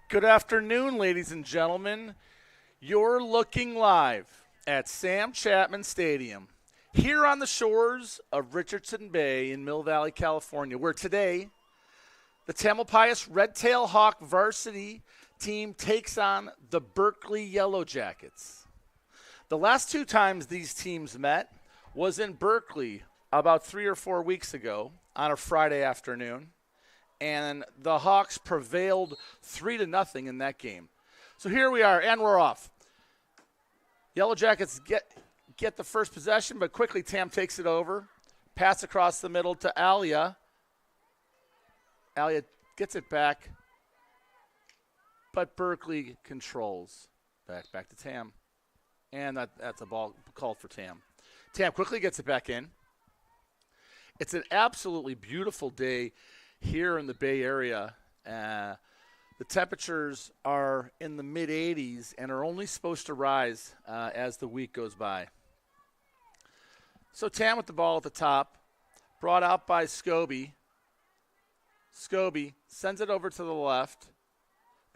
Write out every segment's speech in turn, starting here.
Good afternoon, ladies and gentlemen. You're looking live at Sam Chapman Stadium, here on the shores of Richardson Bay in Mill Valley, California, where today the Tamalpais Red-Tail Hawk varsity team takes on the Berkeley Yellow Jackets. The last two times these teams met was in Berkeley about 3 or 4 weeks ago on a Friday afternoon, and the Hawks prevailed 3-0 in that game. So here we are, and we're off. Yellow Jackets get the first possession, but quickly Tam takes it over. Pass across the middle to Alia. Alia gets it back, but Berkeley controls. Back to Tam. And that's a ball called for Tam. Tam quickly gets it back in. It's an absolutely beautiful day here in the Bay Area. The temperatures are in the mid-80s and are only supposed to rise as the week goes by. So Tam with the ball at the top, brought out by Scobie. Scobie sends it over to the left,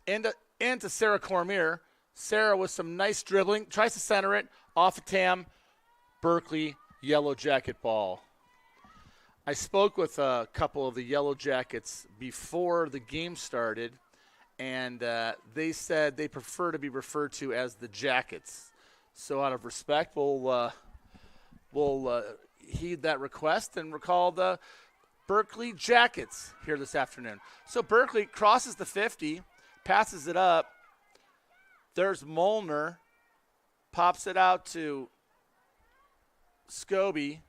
into Sarah Cormier. Sarah with some nice dribbling, tries to center it, off of Tam. Berkeley Yellow Jacket ball. I spoke with a couple of the Yellow Jackets before the game started, and they said they prefer to be referred to as the Jackets. So out of respect, we'll heed that request and recall the Berkeley Jackets here this afternoon. So Berkeley crosses the 50, passes it up. There's Molnar, pops it out to Scobie.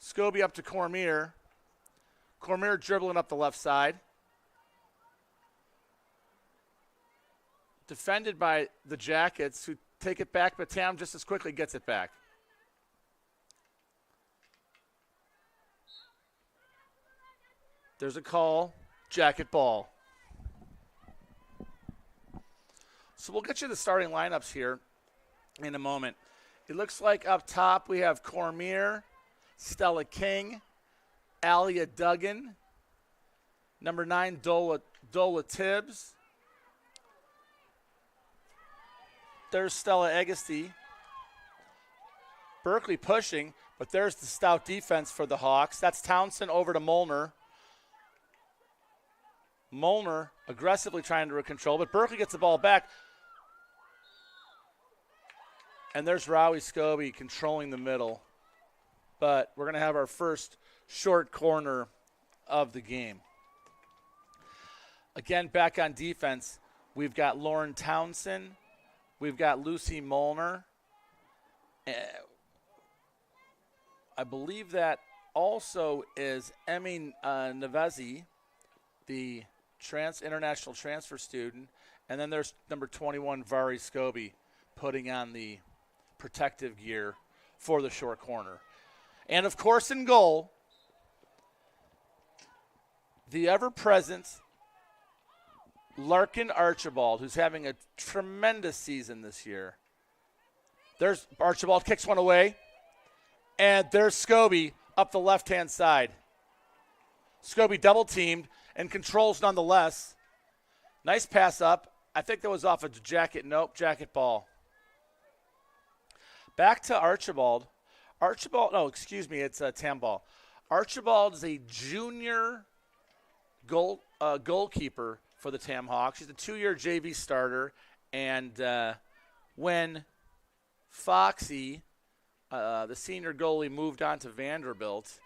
Scobie up to Cormier. Cormier dribbling up the left side. Defended by the Jackets, who take it back, but Tam just as quickly gets it back. There's a call, Jacket ball. So we'll get you the starting lineups here in a moment. It looks like up top we have Cormier, Stella King, Alia Duggan, number 9, Dola Tibbs. There's Stella Agassi. Berkeley pushing, but there's the stout defense for the Hawks. That's Townsend over to Molnar. Molnar aggressively trying to control, but Berkeley gets the ball back. And there's Rowie Scobie controlling the middle. But we're going to have our first short corner of the game. Again, back on defense, we've got Lauren Townsend. We've got Lucy Molnar. I believe that also is Emmy Navezzi, the international transfer student. And then there's number 21, Vari Scobie, putting on the protective gear for the short corner. And, of course, in goal, the ever-present Larkin Archibald, who's having a tremendous season this year. There's Archibald, kicks one away, and there's Scobie up the left-hand side. Scobie double-teamed and controls nonetheless. Nice pass up. I think that was off a Jacket. Nope, Jacket ball. Back to Archibald. It's a Tam ball. Archibald is a junior goalkeeper for the Tam Hawks. He's a 2-year JV starter. And when Foxy, the senior goalie, moved on to Vanderbilt,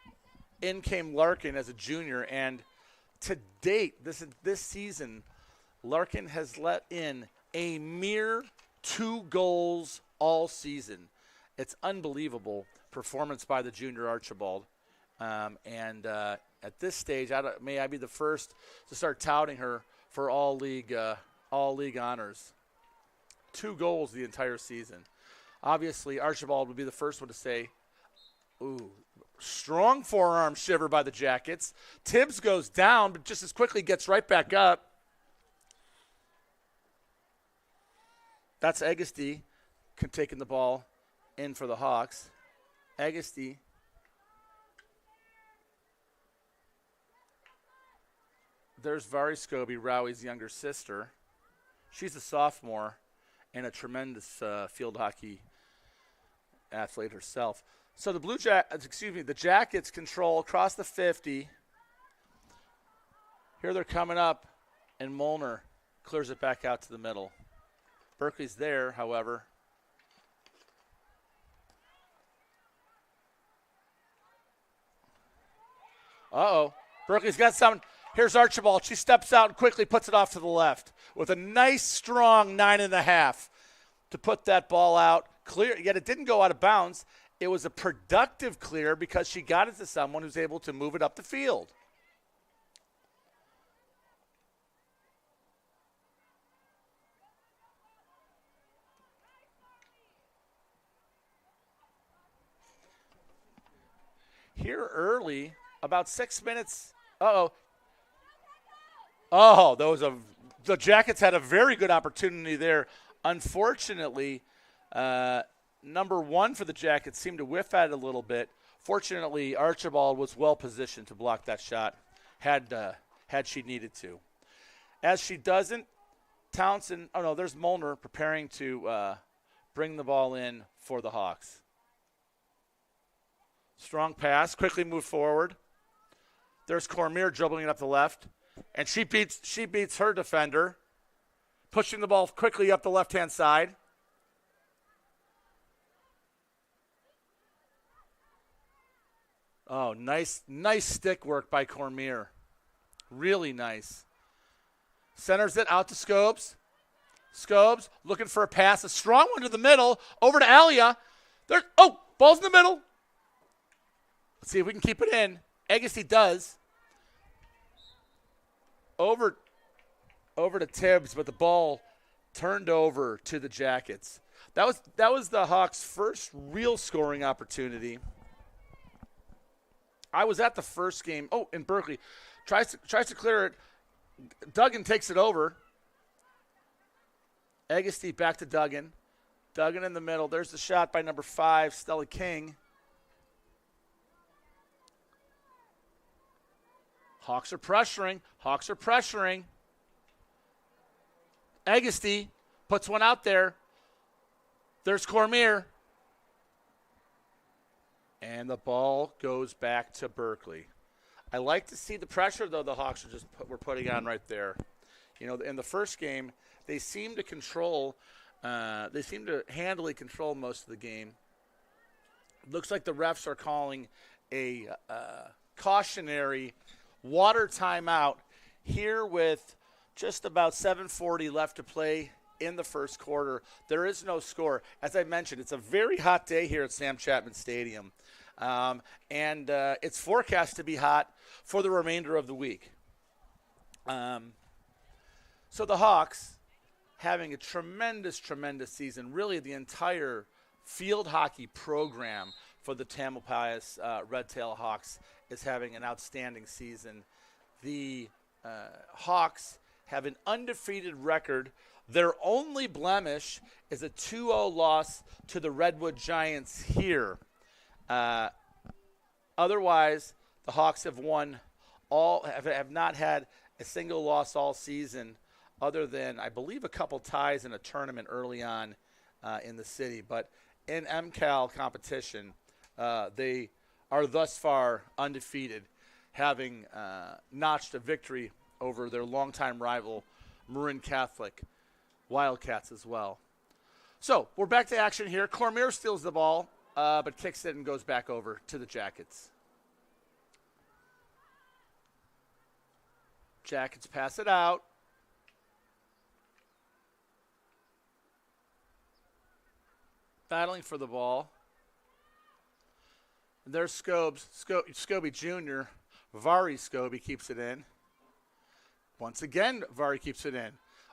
in came Larkin as a junior. And to date, this season, Larkin has let in a mere 2 goals all season. It's unbelievable performance by the junior Archibald. At this stage, may I be the first to start touting her for all league honors. 2 goals the entire season. Obviously, Archibald would be the first one to say, ooh, strong forearm shiver by the Jackets. Tibbs goes down, but just as quickly gets right back up. That's Agassi taking the ball in for the Hawks. Agassi. There's Vari Scobie, Rowie's younger sister. She's a sophomore and a tremendous field hockey athlete herself. So the Jackets control across the 50. Here they're coming up, and Molnar clears it back out to the middle. Berkeley's there, however. Uh-oh. Berkeley's got something. Here's Archibald. She steps out and quickly puts it off to the left with a nice, strong 9.5 to put that ball out. Clear, yet it didn't go out of bounds. It was a productive clear because she got it to someone who's able to move it up the field. Here early, about 6 minutes. Uh-oh. Oh, the Jackets had a very good opportunity there. Unfortunately, number one for the Jackets seemed to whiff at it a little bit. Fortunately, Archibald was well positioned to block that shot had she needed to. As she doesn't, Townsend, oh no, there's Molnar preparing to bring the ball in for the Hawks. Strong pass, quickly move forward. There's Cormier dribbling it up the left, and she beats her defender, pushing the ball quickly up the left-hand side. Oh, nice stick work by Cormier. Really nice. Centers it out to Scobes. Scobes looking for a pass, a strong one to the middle, over to Alia. Ball's in the middle. Let's see if we can keep it in. Agassi does. Over to Tibbs, but the ball turned over to the Jackets. That was the Hawks' first real scoring opportunity. I was at the first game. Oh, in Berkeley. Tries to clear it. Duggan takes it over. Agassi back to Duggan. Duggan in the middle. There's the shot by number 5, Stella King. Hawks are pressuring. Agassi puts one out there. There's Cormier. And the ball goes back to Berkeley. I like to see the pressure, though, the Hawks were putting on right there. You know, in the first game, they seemed to handily control most of the game. Looks like the refs are calling a cautionary water timeout here with just about 7:40 left to play in the first quarter. There is no score. As I mentioned, it's a very hot day here at Sam Chapman Stadium. And it's forecast to be hot for the remainder of the week. So the Hawks having a tremendous season. Really the entire field hockey program for the Tamalpais Red Tail Hawks is having an outstanding season. The Hawks have an undefeated record. Their only blemish is a 2-0 loss to the Redwood Giants here. Otherwise, the Hawks have have not had a single loss all season, other than, I believe, a couple ties in a tournament early on in the city. But in MCAL competition, they are thus far undefeated, having notched a victory over their longtime rival, Marin Catholic Wildcats as well. So we're back to action here. Cormier steals the ball, but kicks it and goes back over to the Jackets. Jackets pass it out. Battling for the ball. And there's Scobie Jr. Vari Scobie keeps it in. Once again, Vari keeps it in.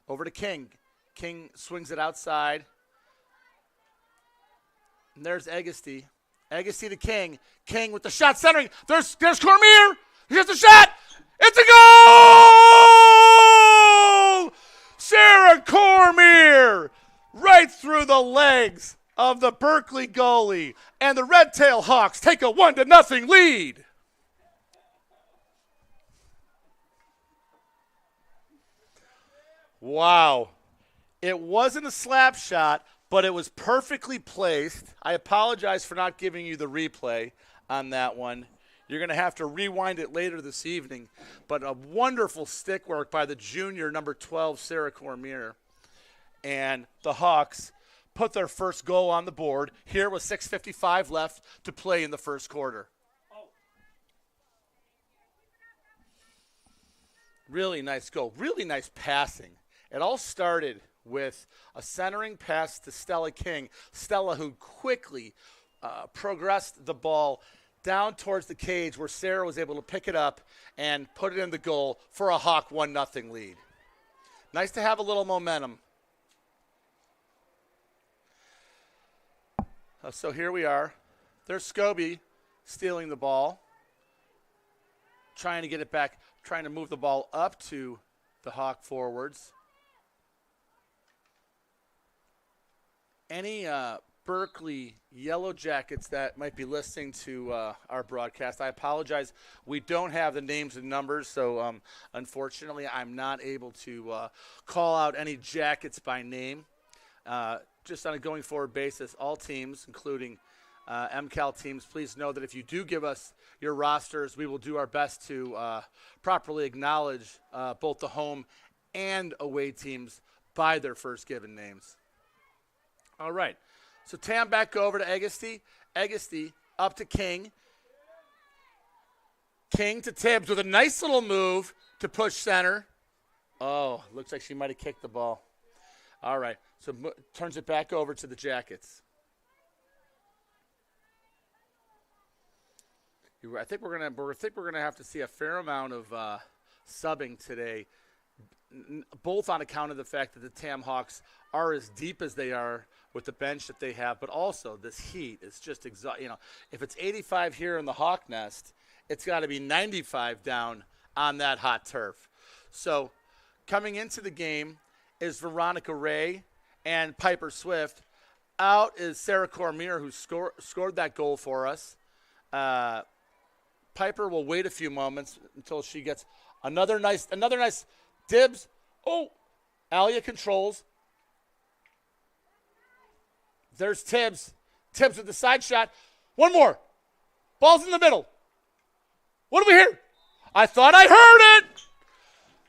Over to King. King swings it outside. And there's Agassi. Agassi to King. King with the shot centering. There's Cormier. He hits the shot. It's a goal! Sarah Cormier right through the legs of the Berkeley goalie. And the Red Tail Hawks take a 1-0 lead. Wow. It wasn't a slap shot, but it was perfectly placed. I apologize for not giving you the replay on that one. You're going to have to rewind it later this evening. But a wonderful stick work by the junior, number 12, Sarah Cormier. And the Hawks put their first goal on the board here with 6:55 left to play in the first quarter. Really nice goal. Really nice passing. It all started with a centering pass to Stella King. Stella, who quickly progressed the ball down towards the cage where Sarah was able to pick it up and put it in the goal for a Hawk 1-0 lead. Nice to have a little momentum. So here we are. There's Scobie stealing the ball, trying to get it back, trying to move the ball up to the Hawk forwards. Any Berkeley Yellow Jackets that might be listening to our broadcast, I apologize. We don't have the names and numbers, so unfortunately I'm not able to call out any Jackets by name. Just on a going forward basis, all teams, including MCAL teams, please know that if you do give us your rosters, we will do our best to properly acknowledge both the home and away teams by their first given names. All right. So Tam back over to Agassi. Agassi up to King. King to Tibbs with a nice little move to push center. Oh, looks like she might have kicked the ball. All right. So turns it back over to the Jackets. I think we're gonna have to see a fair amount of subbing today, both on account of the fact that the Tam Hawks are as deep as they are with the bench that they have, but also this heat is just if it's 85 here in the Hawk Nest, it's got to be 95 down on that hot turf. So coming into the game is Veronica Ray and Piper Swift. Out is Sarah Cormier, who scored that goal for us. Piper will wait a few moments until she gets another nice dibs. Oh, Alia controls. There's Tibbs. Tibbs with the side shot. One more. Ball's in the middle. What do we hear? I thought I heard it.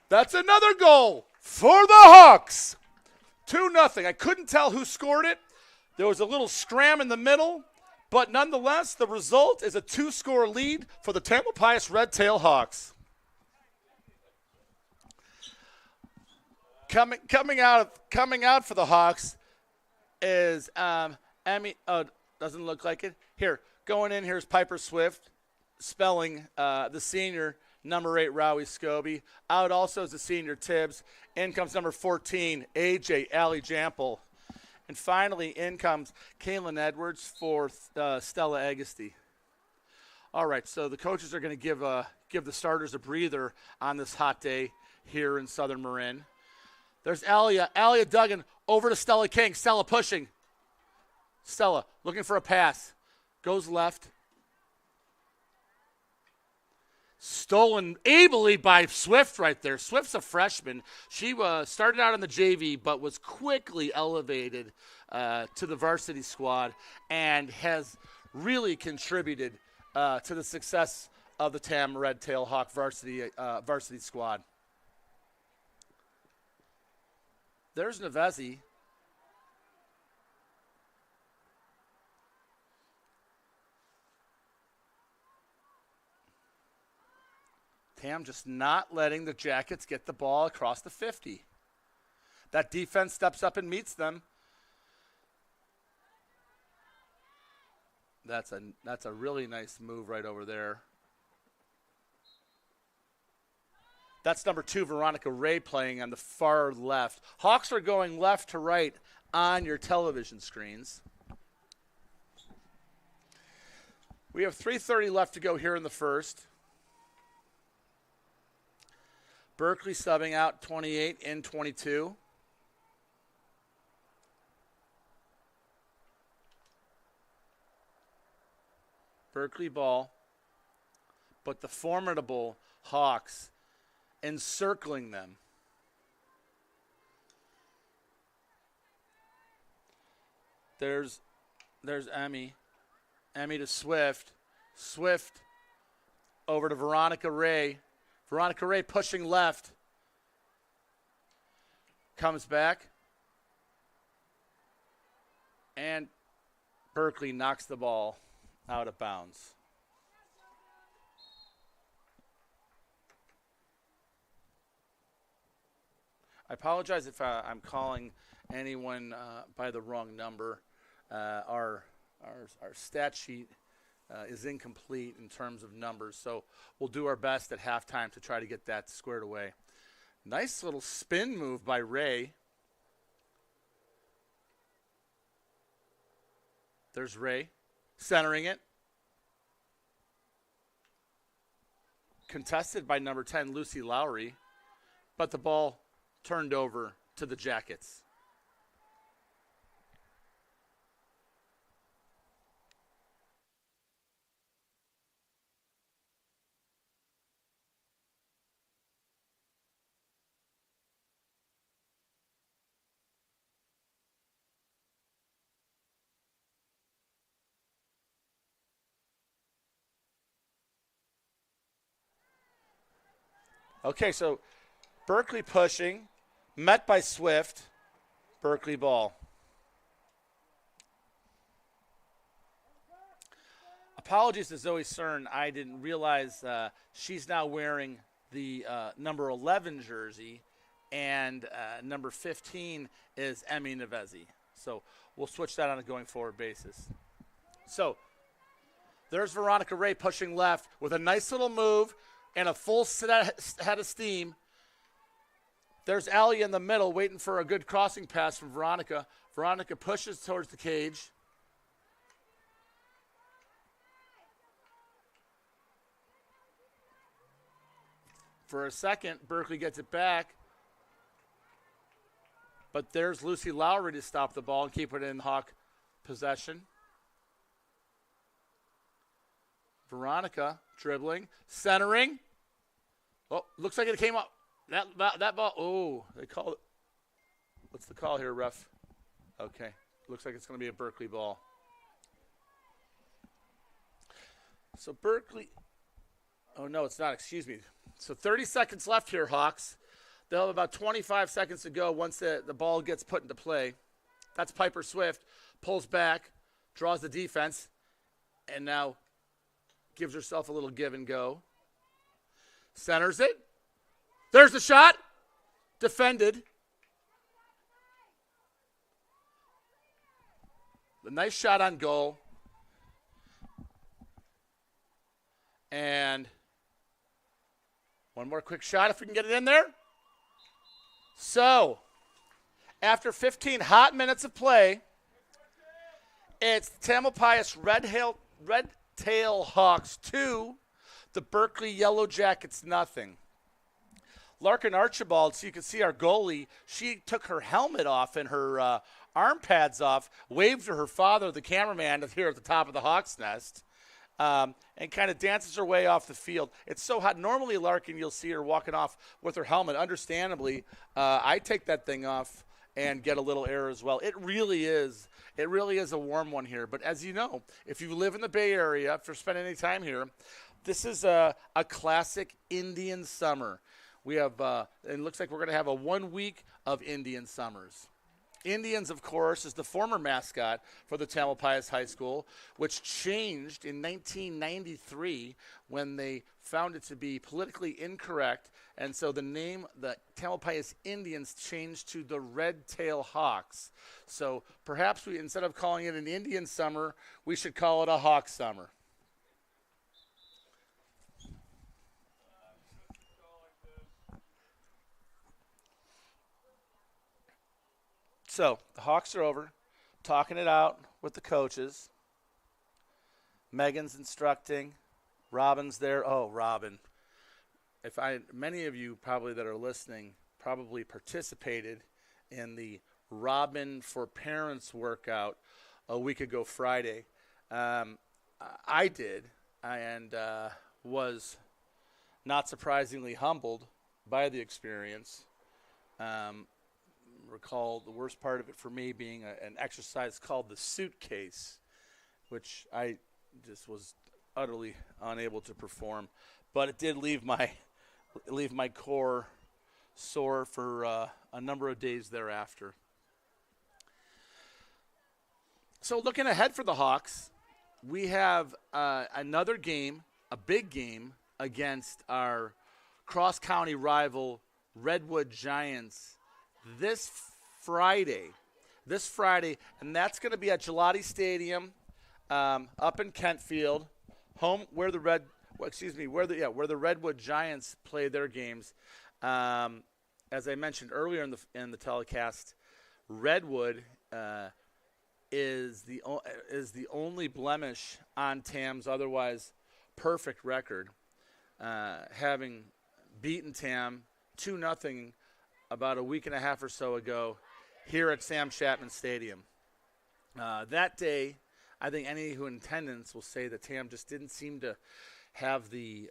That's another goal for the Hawks. 2-0. I couldn't tell who scored it. There was a little scram in the middle, but nonetheless, the result is a 2-score lead for the Tamalpais Red Tail Hawks. Coming out for the Hawks is Emmy. Oh, doesn't look like it. Here, going in, here's Piper Swift, spelling the senior, number 8, Rowie Scobie. Out also is the senior Tibbs. In comes number 14, AJ Allie Jample. And finally, in comes Kaylin Edwards for Stella Agassi. All right, so the coaches are going to give the starters a breather on this hot day here in Southern Marin. There's Alia Duggan over to Stella King. Stella pushing. Stella looking for a pass. Goes left. Stolen ably by Swift right there. Swift's a freshman. She started out in the JV but was quickly elevated to the varsity squad and has really contributed to the success of the Tam Red Tail Hawk varsity squad. There's Navezzi. Tam just not letting the Jackets get the ball across the 50. That defense steps up and meets them. That's a really nice move right over there. That's number 2, Veronica Ray, playing on the far left. Hawks are going left to right on your television screens. We have 3:30 left to go here in the first. Berkeley subbing out 28 in 22. Berkeley ball, but the formidable Hawks encircling them. There's there's Emmy. Emmy to Swift. Swift over to Veronica Ray. Veronica Ray pushing left. Comes back. And Berkeley knocks the ball out of bounds. I apologize if I'm calling anyone by the wrong number. Our stat sheet is incomplete in terms of numbers, so we'll do our best at halftime to try to get that squared away. Nice little spin move by Ray. There's Ray centering it. Contested by number 10, Lucy Lowry, but the ball turned over to the Jackets. Okay, so Berkeley pushing, met by Swift, Berkeley ball. Apologies to Zoe Cern. I didn't realize she's now wearing the number 11 jersey, and number 15 is Emmy Nevezi. So we'll switch that on a going forward basis. So there's Veronica Ray pushing left with a nice little move and a full head of steam. There's Allie in the middle waiting for a good crossing pass from Veronica. Veronica pushes towards the cage. For a second, Berkeley gets it back. But there's Lucy Lowry to stop the ball and keep it in Hawk possession. Veronica dribbling, centering. Oh, looks like it came up. That ball. Oh, they called it. What's the call here, ref? Okay. Looks like it's going to be a Berkeley ball. So Berkeley. Oh, no, it's not. Excuse me. So 30 seconds left here, Hawks. They'll have about 25 seconds to go once the ball gets put into play. That's Piper Swift. Pulls back, draws the defense, and now gives herself a little give and go. Centers it. There's the shot. Defended. A nice shot on goal. And one more quick shot if we can get it in there. So, after 15 hot minutes of play, it's Tamalpais Red Tail Hawks 2, the Berkeley Yellow Jackets nothing. Larkin Archibald, so you can see our goalie, she took her helmet off and her arm pads off, waved to her father, the cameraman, here at the top of the Hawks nest, and kind of dances her way off the field. It's so hot. Normally, Larkin, you'll see her walking off with her helmet. Understandably, I take that thing off and get a little air as well. It really is a warm one here. But as you know, if you live in the Bay Area, if you're spending any time here, this is a classic Indian summer. We have, it looks like we're going to have a 1 week of Indian summers. Indians, of course, is the former mascot for the Tamalpais High School, which changed in 1993 when they found it to be politically incorrect. And so the name, the Tamalpais Indians, changed to the Red Tail Hawks. So perhaps we, instead of calling it an Indian summer, we should call it a Hawk summer. So the Hawks are over, talking it out with the coaches. Megan's instructing. Robin's there. Oh, Robin. Many of you probably that are listening probably participated in the Robin for Parents workout a week ago Friday. I did, and was not surprisingly humbled by the experience. recall the worst part of it for me being an exercise called the suitcase, which I just was utterly unable to perform. But it did leave my core sore for a number of days thereafter. So looking ahead for the Hawks, we have another game, a big game, against our cross-county rival Redwood Giants this Friday, and that's going to be at Gelati Stadium, up in Kentfield, home where the Redwood Giants play their games. As I mentioned earlier in the telecast, Redwood is the only blemish on TAM's otherwise perfect record, having beaten TAM 2-0 about a week and a half or so ago here at Sam Chapman Stadium. That day, I think any who in attendance will say that TAM just didn't seem to have the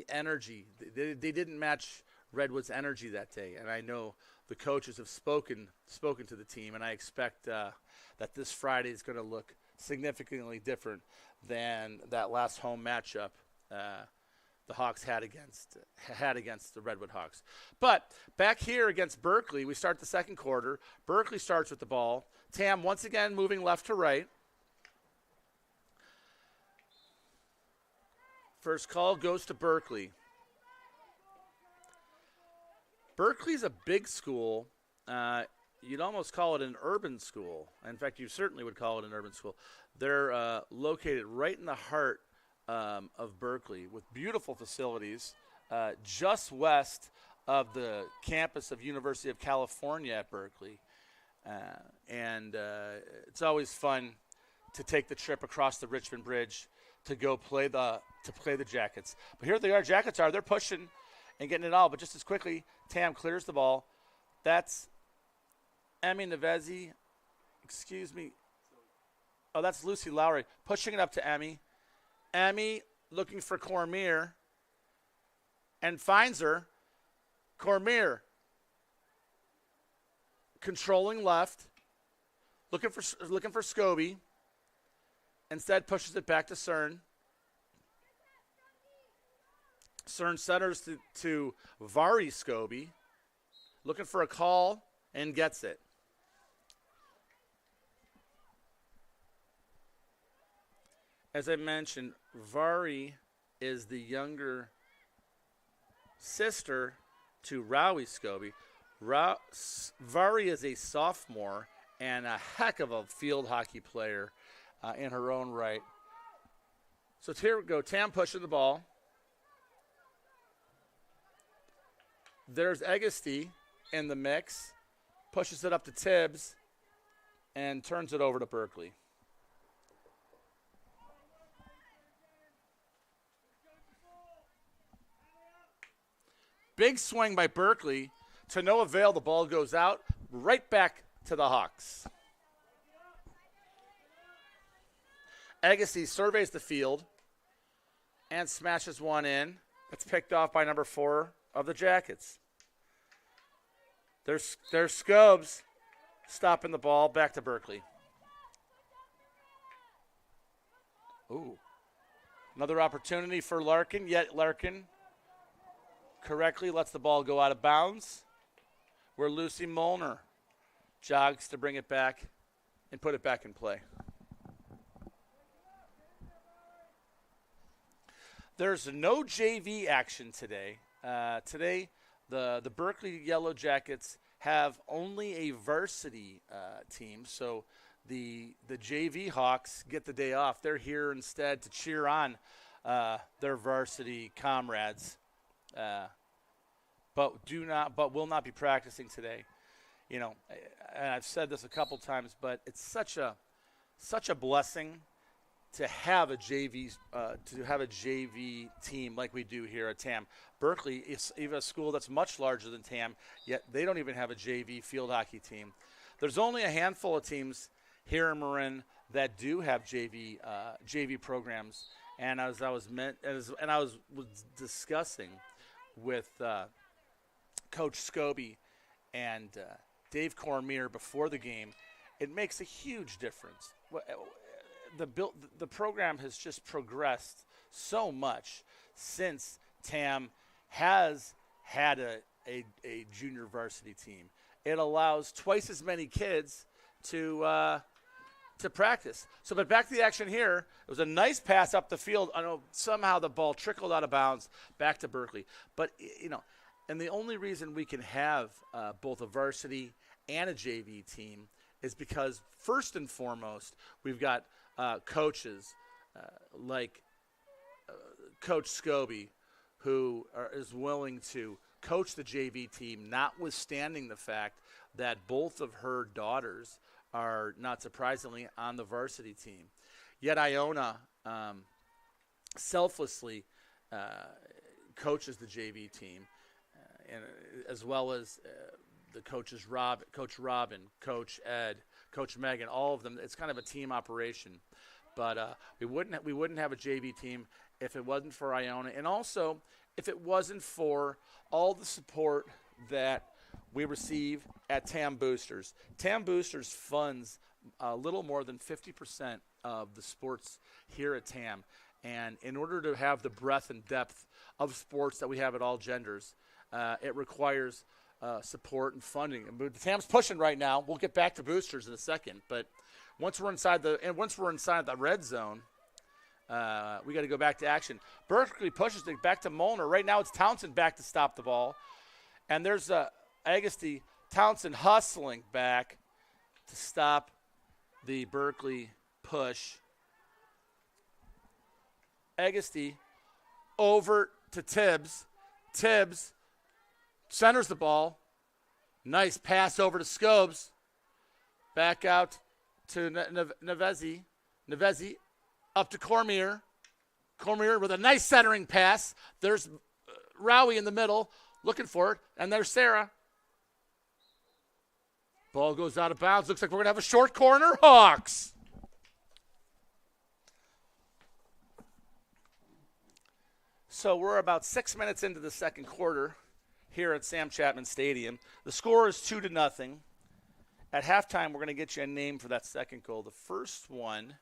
energy. They didn't match Redwood's energy that day, and I know the coaches have spoken to the team, and I expect that this Friday is going to look significantly different than that last home matchup the Hawks had against the Redwood Hawks. But back here against Berkeley, we start the second quarter. Berkeley starts with the ball. TAM once again moving left to right. First call goes to Berkeley. Berkeley's a big school. You'd almost call it an urban school. In fact, you certainly would call it an urban school. They're located right in the heart of Berkeley with beautiful facilities just west of the campus of University of California at Berkeley. And it's always fun to take the trip across the Richmond Bridge to go play the Jackets. But here they are, Jackets are. They're pushing and getting it all. But just as quickly, TAM clears the ball. That's Emmy Nevezi. Excuse me. Oh, that's Lucy Lowry pushing it up to Emmy. Emmy looking for Cormier and finds her. Cormier controlling left, looking for Scobie. Instead pushes it back to Cern. Cern centers to Vari Scobie, looking for a call and gets it. As I mentioned, Vari is the younger sister to Rowie Scobie. Vari is a sophomore and a heck of a field hockey player in her own right. So here we go, TAM pushing the ball. There's Agassi in the mix, pushes it up to Tibbs, and turns it over to Berkeley. Big swing by Berkeley. To no avail, the ball goes out, right back to the Hawks. Agassi surveys the field and smashes one in. It's picked off by number 4 of the Jackets. There's Scobes stopping the ball, back to Berkeley. Ooh. Another opportunity for Larkin, yet Larkin correctly lets the ball go out of bounds, where Lucy Molnar jogs to bring it back and put it back in play. There's no JV action today. Today, the Berkeley Yellow Jackets have only a varsity team, so the JV Hawks get the day off. They're here instead to cheer on their varsity comrades, but will not be practicing today. You know, and I've said this a couple times, but it's such a blessing to have a JV team like we do here at TAM. Berkeley is even a school that's much larger than TAM, yet they don't even have a JV field hockey team. There's only a handful of teams here in Marin that do have JV programs, and I was discussing with Coach Scobie and Dave Cormier before the game, it makes a huge difference. The program has just progressed so much since TAM has had a junior varsity team. It allows twice as many kids to practice. So, but back to the action here. It was a nice pass up the field. I know somehow the ball trickled out of bounds back to Berkeley. But, and the only reason we can have both a varsity and a JV team is because, first and foremost, we've got coaches like Coach Scobie, who is willing to coach the JV team, notwithstanding the fact that both of her daughters are, not surprisingly, on the varsity team. Yet Iona selflessly coaches the JV team, and as well as the coaches, Coach Robin, Coach Ed, Coach Megan, all of them. It's kind of a team operation. But we wouldn't have a JV team if it wasn't for Iona, and also if it wasn't for all the support that we receive at TAM Boosters. TAM Boosters funds a little more than 50% of the sports here at TAM. And in order to have the breadth and depth of sports that we have at all genders, it requires support and funding. And the TAM's pushing right now. We'll get back to boosters in a second, but once we're inside the red zone, we got to go back to action. Berkeley pushes it back to Molnar. Right now it's Townsend back to stop the ball. And there's Agassi, Townsend hustling back to stop the Berkeley push. Agassi over to Tibbs. Tibbs centers the ball. Nice pass over to Scobes. Back out to Nevezi. Nevezi up to Cormier. Cormier with a nice centering pass. There's Rowie in the middle looking for it. And there's Sarah. Ball goes out of bounds. Looks like we're going to have a short corner. Hawks. So we're about 6 minutes into the second quarter here at Sam Chapman Stadium. The score is 2-0. At halftime, we're going to get you a name for that second goal. The first one,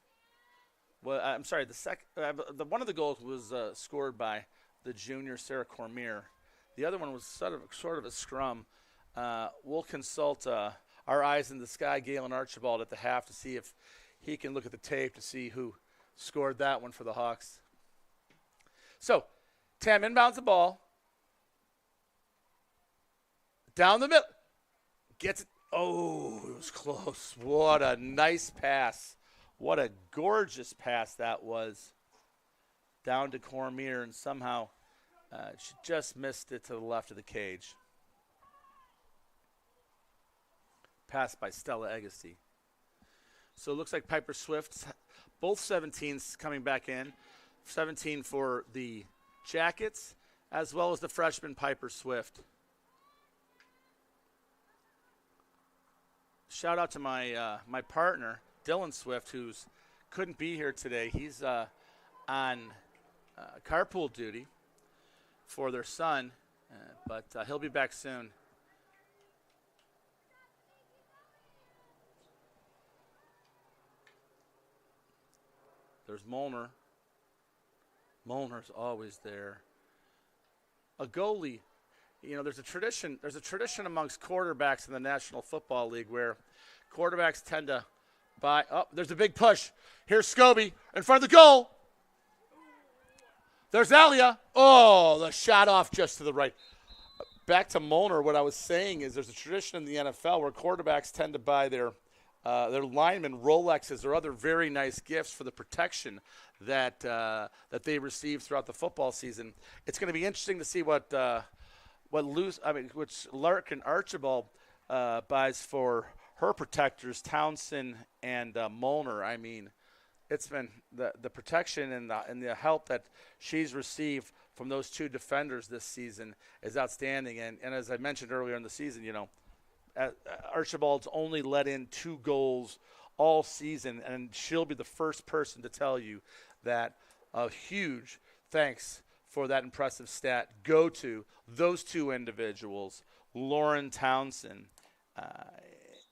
well, I'm sorry, one of the goals was scored by the junior Sarah Cormier. The other one was sort of a scrum. We'll consult our eyes in the sky, Galen Archibald, at the half to see if he can look at the tape to see who scored that one for the Hawks. So, Tam inbounds the ball. Down the middle. Gets it. Oh, it was close. What a nice pass. What a gorgeous pass that was. Down to Cormier, and somehow she just missed it to the left of the cage. Pass by Stella Agassi. So it looks like Piper Swift, both 17s coming back in. 17 for the Jackets, as well as the freshman Piper Swift. Shout out to my partner, Dylan Swift, who's couldn't be here today. He's on carpool duty for their son, but he'll be back soon. There's Molnar. Molnar's always there. A goalie, there's a tradition amongst quarterbacks in the National Football League where quarterbacks tend to buy. Oh, there's a big push. Here's Scobie in front of the goal. There's Alia. Oh, the shot off just to the right. Back to Molnar, what I was saying is there's a tradition in the NFL where quarterbacks tend to buy their linemen Rolexes or other very nice gifts for the protection that they receive throughout the football season. It's going to be interesting to see which Larkin Archibald buys for her protectors, Townsend and Molnar. I mean, it's been the protection and the help that she's received from those two defenders this season is outstanding. And as I mentioned earlier in the season, Archibald's only let in 2 goals all season, and she'll be the first person to tell you that a huge thanks for that impressive stat go to those 2 individuals, Lauren Townsend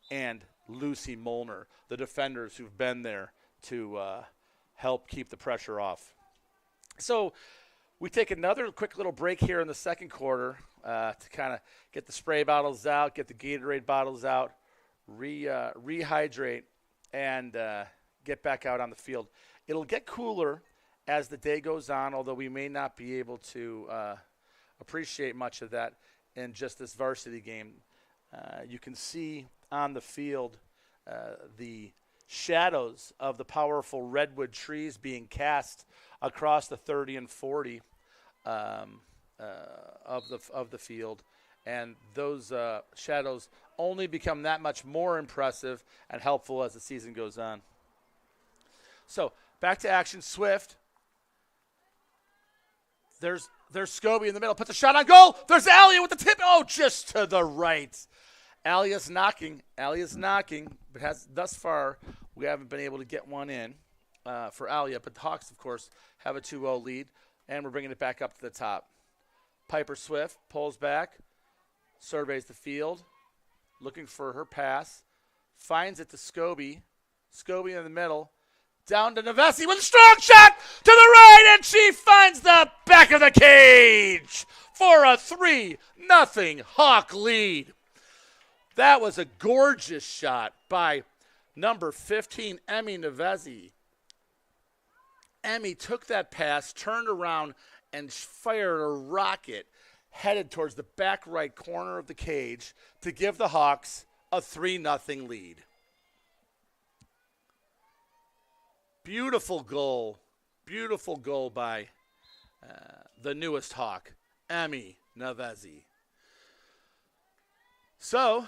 and Lucy Molnar, the defenders who've been there to help keep the pressure off. So we take another quick little break here in the second quarter to kind of get the spray bottles out, get the Gatorade bottles out, rehydrate, and get back out on the field. It'll get cooler as the day goes on, although we may not be able to appreciate much of that in just this varsity game. You can see on the field the shadows of the powerful redwood trees being cast across the 30 and 40 of the field, and those shadows only become that much more impressive and helpful as the season goes on. So back to action. Swift. There's Scobie in the middle. Puts a shot on goal. There's Alia with the tip. Oh, just to the right. Alia's knocking, but thus far we haven't been able to get one in for Alia. But the Hawks, of course, have a 2-0 lead, and we're bringing it back up to the top. Piper Swift pulls back, surveys the field, looking for her pass, finds it to Scobie. Scobie in the middle. Down to Navesi with a strong shot to the right, and she finds the back of the cage for a 3-0 Hawk lead. That was a gorgeous shot by number 15, Emmy Navesi. Emmy took that pass, turned around, and fired a rocket headed towards the back right corner of the cage to give the Hawks a 3-0 lead. Beautiful goal by the newest Hawk, Emmy Navesi. So,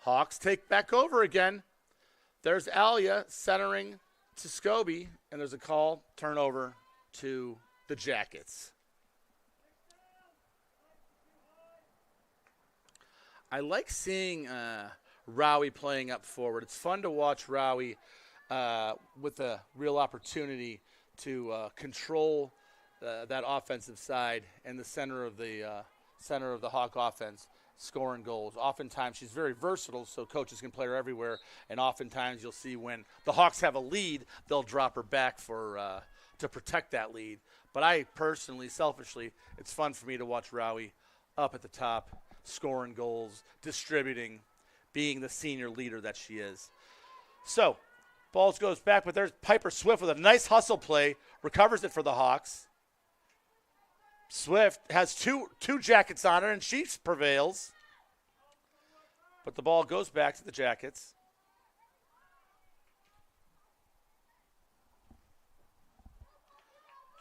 Hawks take back over again. There's Alia centering to Scobie, and there's a call, turnover to the Jackets. I like seeing Rowie playing up forward. It's fun to watch Rowie with a real opportunity to control that offensive side and the center of the Hawk offense, scoring goals. Oftentimes she's very versatile, so coaches can play her everywhere. And oftentimes you'll see when the Hawks have a lead, they'll drop her back to protect that lead. But I personally, selfishly, it's fun for me to watch Rowie up at the top, scoring goals, distributing, being the senior leader that she is. So, Balls goes back, but there's Piper Swift with a nice hustle play, recovers it for the Hawks. Swift has two Jackets on her, and she prevails. But the ball goes back to the Jackets.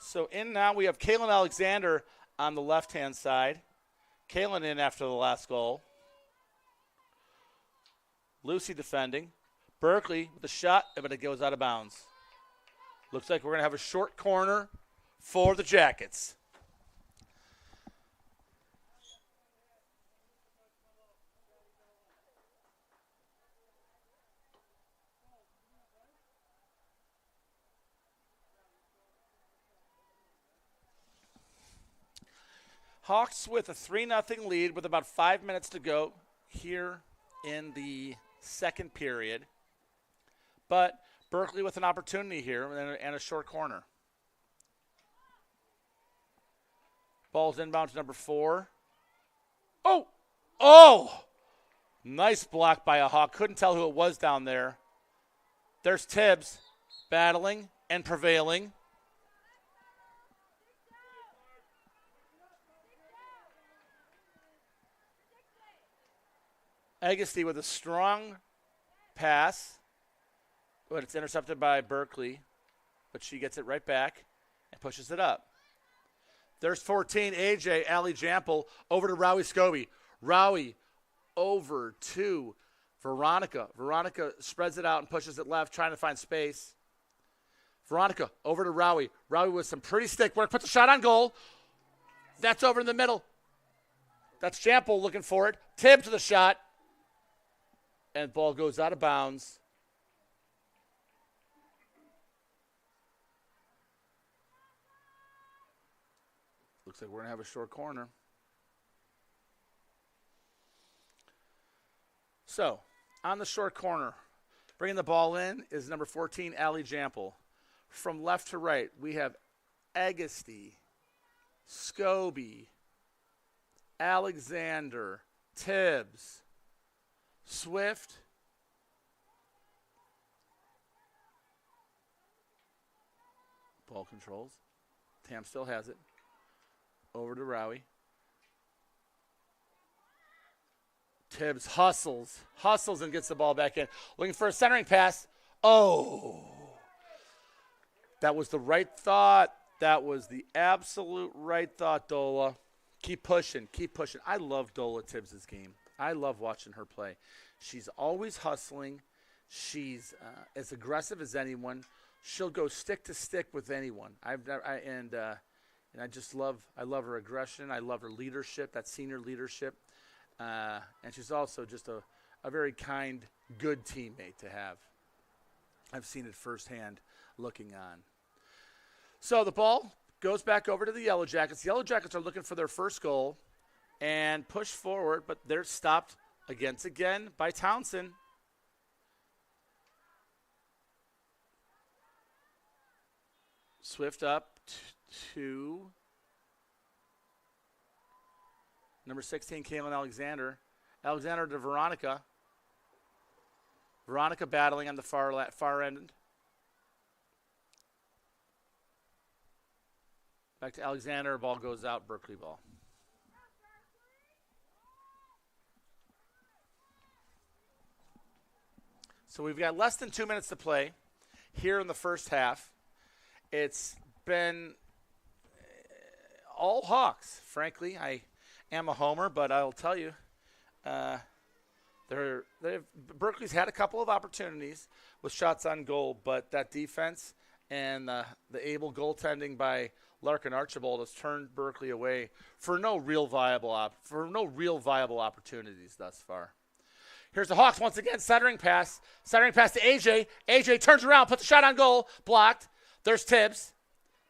So in now we have Kaylin Alexander on the left-hand side. Kaylin in after the last goal. Lucy defending. Berkeley with a shot, but it goes out of bounds. Looks like we're going to have a short corner for the Jackets. Hawks with a 3-0 lead with about 5 minutes to go here in the second period. But Berkeley with an opportunity here and a short corner. Ball's inbound to number 4. Oh! Nice block by a Hawk. Couldn't tell who it was down there. There's Tibbs battling and prevailing. Agassi with a strong pass, but it's intercepted by Berkeley, but she gets it right back and pushes it up. There's 14, AJ, Ali Jampel, over to Rowie Scobie. Rowie over to Veronica. Veronica spreads it out and pushes it left, trying to find space. Veronica over to Rowie. Rowie with some pretty stick work, puts a shot on goal. That's over in the middle. That's Jampel looking for it. Tibbs to the shot. And ball goes out of bounds. Looks like we're going to have a short corner. So, on the short corner, bringing the ball in is number 14, Allie Jample. From left to right, we have Agassi, Scobie, Alexander, Tibbs, Swift, ball controls. Tam still has it. Over to Rowie. Tibbs hustles and gets the ball back in. Looking for a centering pass. Oh. That was the right thought. That was the absolute right thought, Dola. Keep pushing. I love Dola Tibbs' game. I love watching her play. She's always hustling. She's as aggressive as anyone. She'll go stick to stick with anyone. And I just love her aggression. I love her leadership, that senior leadership. And she's also just a very kind, good teammate to have. I've seen it firsthand looking on. So the ball goes back over to the Yellow Jackets. The Yellow Jackets are looking for their first goal and push forward, but they're stopped again by Townsend. Swift up to number 16, Kaylin Alexander. Alexander to Veronica. Veronica battling on the far end. Back to Alexander. Ball goes out. Berkeley ball. So we've got less than 2 minutes to play here in the first half. It's been all Hawks, frankly. I am a homer, but I'll tell you, Berkeley's had a couple of opportunities with shots on goal, but that defense and the able goaltending by Larkin Archibald has turned Berkeley away for no real viable opportunities thus far. Here's the Hawks once again, centering pass to AJ. AJ turns around, puts a shot on goal, blocked. There's Tibbs.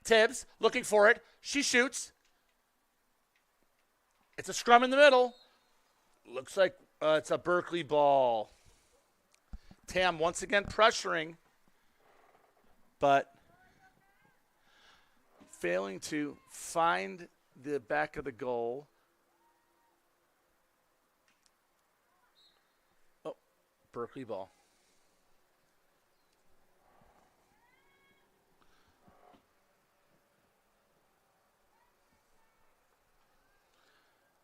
Tibbs looking for it. She shoots. It's a scrum in the middle. Looks like it's a Berkeley ball. Tam once again pressuring, but failing to find the back of the goal. Oh, Berkeley ball.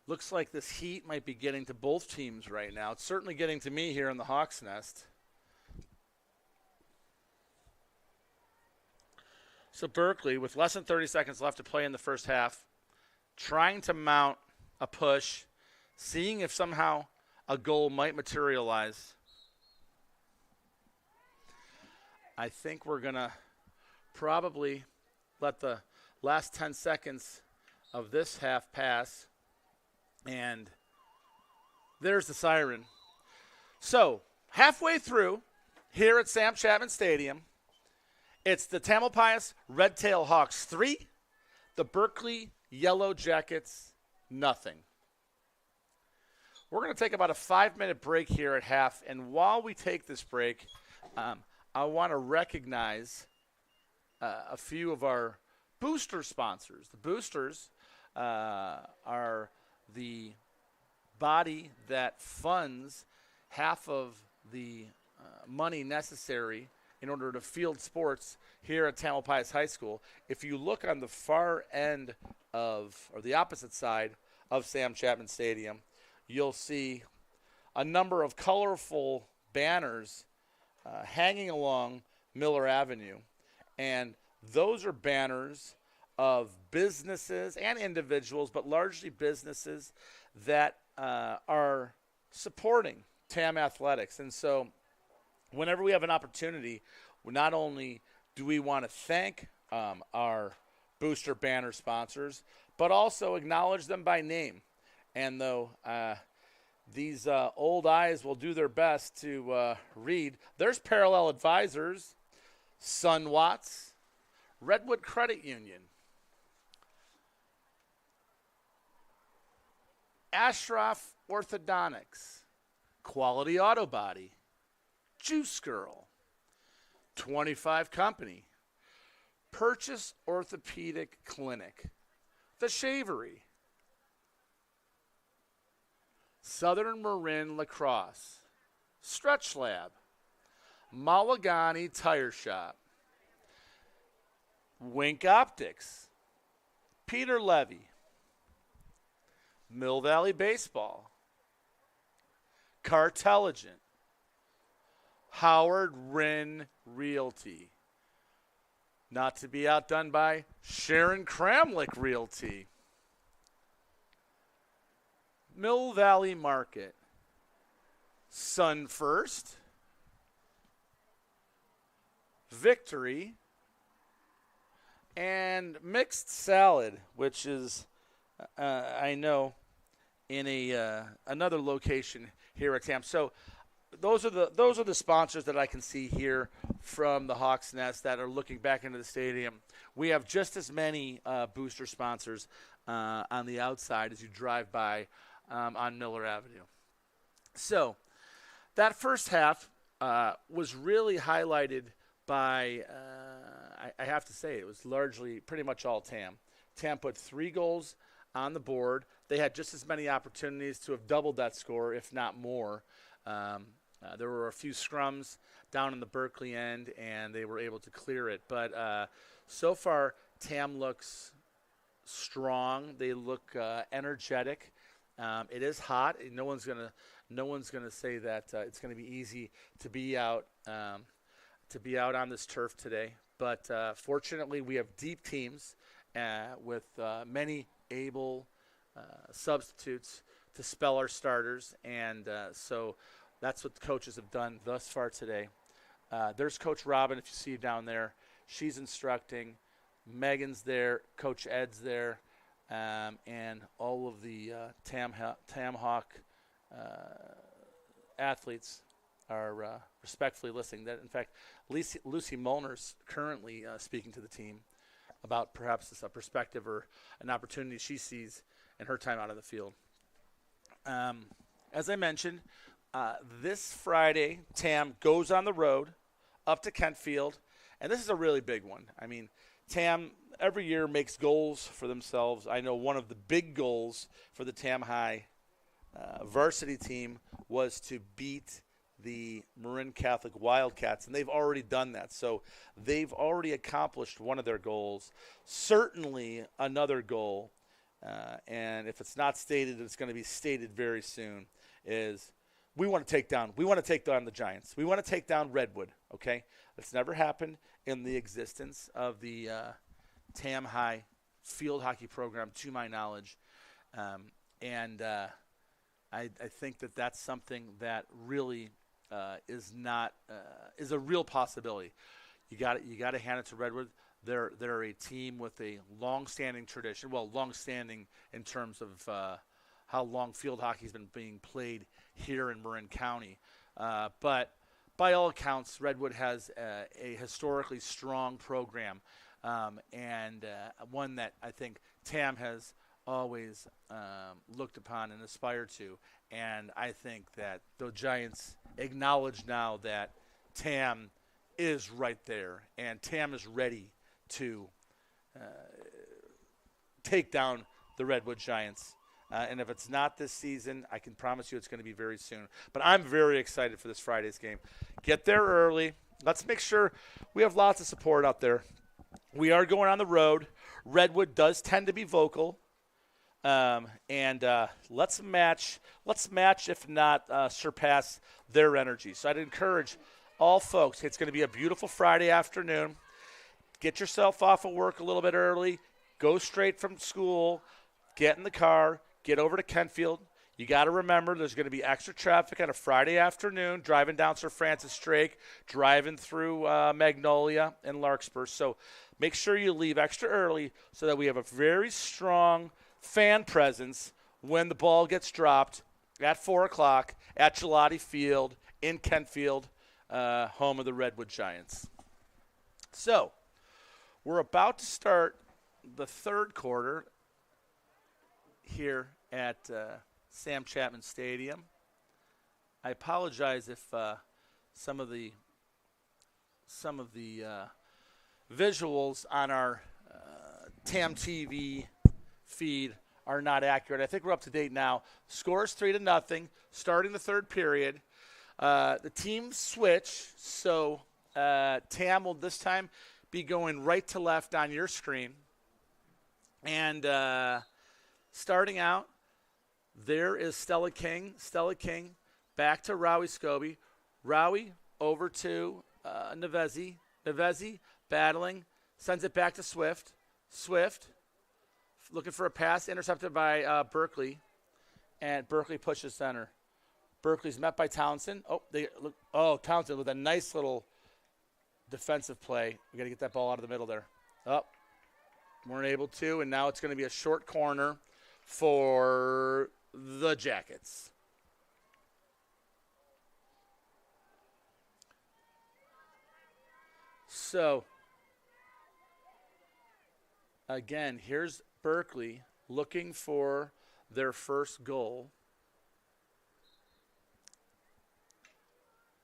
Looks like this heat might be getting to both teams right now. It's certainly getting to me here in the Hawks' nest. So Berkeley, with less than 30 seconds left to play in the first half, trying to mount a push, seeing if somehow a goal might materialize. I think we're going to probably let the last 10 seconds of this half pass. And there's the siren. So, halfway through, here at Sam Chapman Stadium, it's the Tamalpais Red Tail Hawks 3, the Berkeley Yellow Jackets nothing. We're going to take about a 5-minute break here at half, and while we take this break, I want to recognize a few of our booster sponsors. The boosters are the body that funds half of the money necessary in order to field sports here at Tamalpais High School. If you look on the far end or the opposite side of Sam Chapman Stadium, you'll see a number of colorful banners hanging along Miller Avenue. And those are banners of businesses and individuals, but largely businesses that are supporting TAM athletics. And so whenever we have an opportunity, not only do we want to thank our booster banner sponsors, but also acknowledge them by name. And though these old eyes will do their best to read, there's Parallel Advisors, Sun Watts, Redwood Credit Union, Ashraf Orthodontics, Quality Auto Body, Juice Girl, 25 Company, Purchase Orthopedic Clinic, The Shavery, Southern Marin Lacrosse, Stretch Lab, Mulligani Tire Shop, Wink Optics, Peter Levy, Mill Valley Baseball, Cartelligent, Howard Wren Realty, not to be outdone by Sharon Kramlich Realty, Mill Valley Market, Sun First, Victory, and Mixed Salad, which is, I know, in another location here at TAM. So those are the sponsors that I can see here from the Hawks Nest that are looking back into the stadium. We have just as many booster sponsors on the outside as you drive by on Miller Avenue. So that first half was really highlighted by, I have to say, it was largely pretty much all TAM. TAM put 3 goals on the board. They had just as many opportunities to have doubled that score, if not more. There were a few scrums down in the Berkeley end, and they were able to clear it. But so far, TAM looks strong. They look energetic. It is hot. No one's gonna say that it's gonna be easy to be out on this turf today. But fortunately, we have deep teams with many able substitutes to spell our starters, and so that's what the coaches have done thus far today. There's Coach Robin, if you see her down there. She's instructing. Megan's there. Coach Ed's there. And all of the Tam Hawk athletes are respectfully listening. That, in fact, Lucy Molner's currently speaking to the team about perhaps this perspective or an opportunity she sees in her time out of the field. As I mentioned, this Friday, TAM goes on the road up to Kentfield, and this is a really big one. I mean, TAM every year makes goals for themselves. I know one of the big goals for the TAM High varsity team was to beat the Marin Catholic Wildcats, and they've already done that. So they've already accomplished one of their goals. Certainly another goal, and if it's not stated, it's going to be stated very soon, is we want to take down the Giants. We want to take down Redwood, okay? That's never happened in the existence of the TAM High field hockey program, to my knowledge. And I think that that's something that really is a real possibility. You got to hand it to Redwood. They're a team with a long-standing tradition. Well, long-standing in terms of how long field hockey's been being played here in Marin County. But by all accounts, Redwood has a historically strong program, and one that I think TAM has always looked upon and aspired to. And I think that the Giants acknowledge now that TAM is right there, and TAM is ready to take down the Redwood Giants. And if it's not this season, I can promise you it's going to be very soon. But I'm very excited for this Friday's game. Get there early. Let's make sure we have lots of support out there. We are going on the road. Redwood does tend to be vocal. And let's match, if not surpass their energy. So I'd encourage all folks, it's going to be a beautiful Friday afternoon. Get yourself off of work a little bit early. Go straight from school. Get in the car. Get over to Kentfield. You got to remember there's going to be extra traffic on a Friday afternoon, driving down Sir Francis Drake, driving through Magnolia and Larkspur. So make sure you leave extra early so that we have a very strong fan presence when the ball gets dropped at 4 o'clock at Gelati Field in Kentfield, home of the Redwood Giants. So we're about to start the third quarter here at Sam Chapman Stadium. I apologize if some of the visuals on our TAM TV feed are not accurate. I think we're up to date now. Scores 3-0, starting the third period. The teams switch, so TAM will this time be going right to left on your screen. And starting out, there is Stella King. Stella King back to Rowie Scobie. Rowie over to Nevezi. Nevezi battling, sends it back to Swift. Swift looking for a pass, intercepted by Berkeley, and Berkeley pushes center. Berkeley's met by Townsend. Townsend with a nice little defensive play. We got to get that ball out of the middle there. Weren't able to, and now it's going to be a short corner for the Jackets. So, again, here's Berkeley looking for their first goal.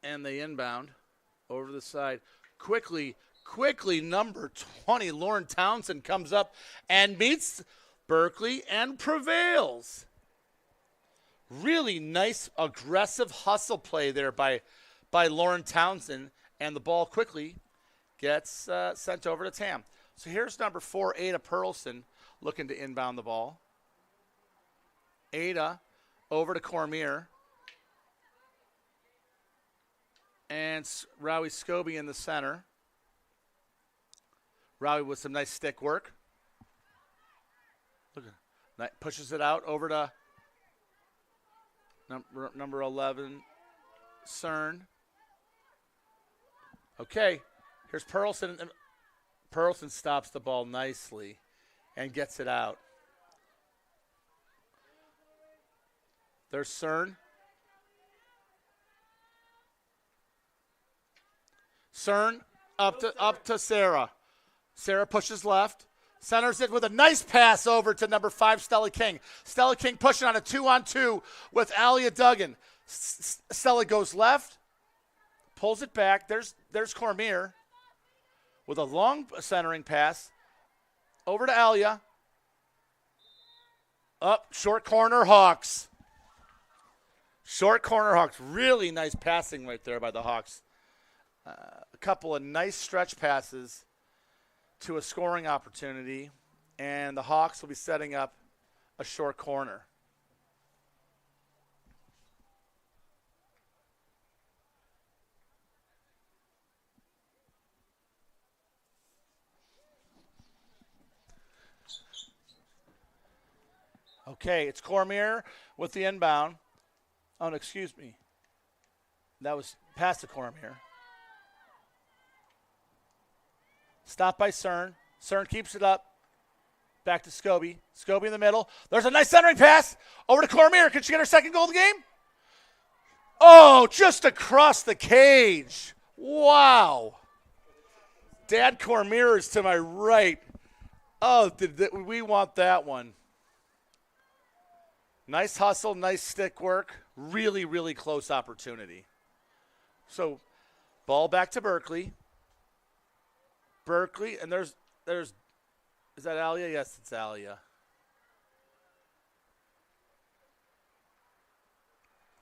And they inbound over the side. Quickly, number 20, Lauren Townsend, comes up and meets Berkeley and prevails. Really nice, aggressive hustle play there by Lauren Townsend, and the ball quickly gets sent over to TAM. So here's number 4, Ada Perlson, looking to inbound the ball. Ada over to Cormier. And Rowie Scobie in the center. Rowie with some nice stick work. Look at that. Pushes it out over to number 11, Cern. Okay, here's Perlson. Perlson stops the ball nicely and gets it out. There's Cern. Cern up to Sarah. Sarah pushes left. Centers it with a nice pass over to number 5, Stella King. Stella King pushing on a 2-on-2 with Alia Duggan. Stella goes left, pulls it back. There's Cormier with a long centering pass over to Alia. Short corner Hawks. Short corner Hawks. Really nice passing right there by the Hawks. A couple of nice stretch passes to a scoring opportunity, and the Hawks will be setting up a short corner. Okay, it's Cormier with the inbound. Oh, no, excuse me. That was past the Cormier. Stopped by Cern. Cern keeps it up. Back to Scobie. Scobie in the middle. There's a nice centering pass. Over to Cormier. Can she get her second goal of the game? Oh, just across the cage. Wow. Dad Cormier is to my right. Oh, we want that one. Nice hustle, nice stick work. Really, really close opportunity. So, ball back to Berkeley. Berkeley, and there's is that Alia? Yes, it's Alia.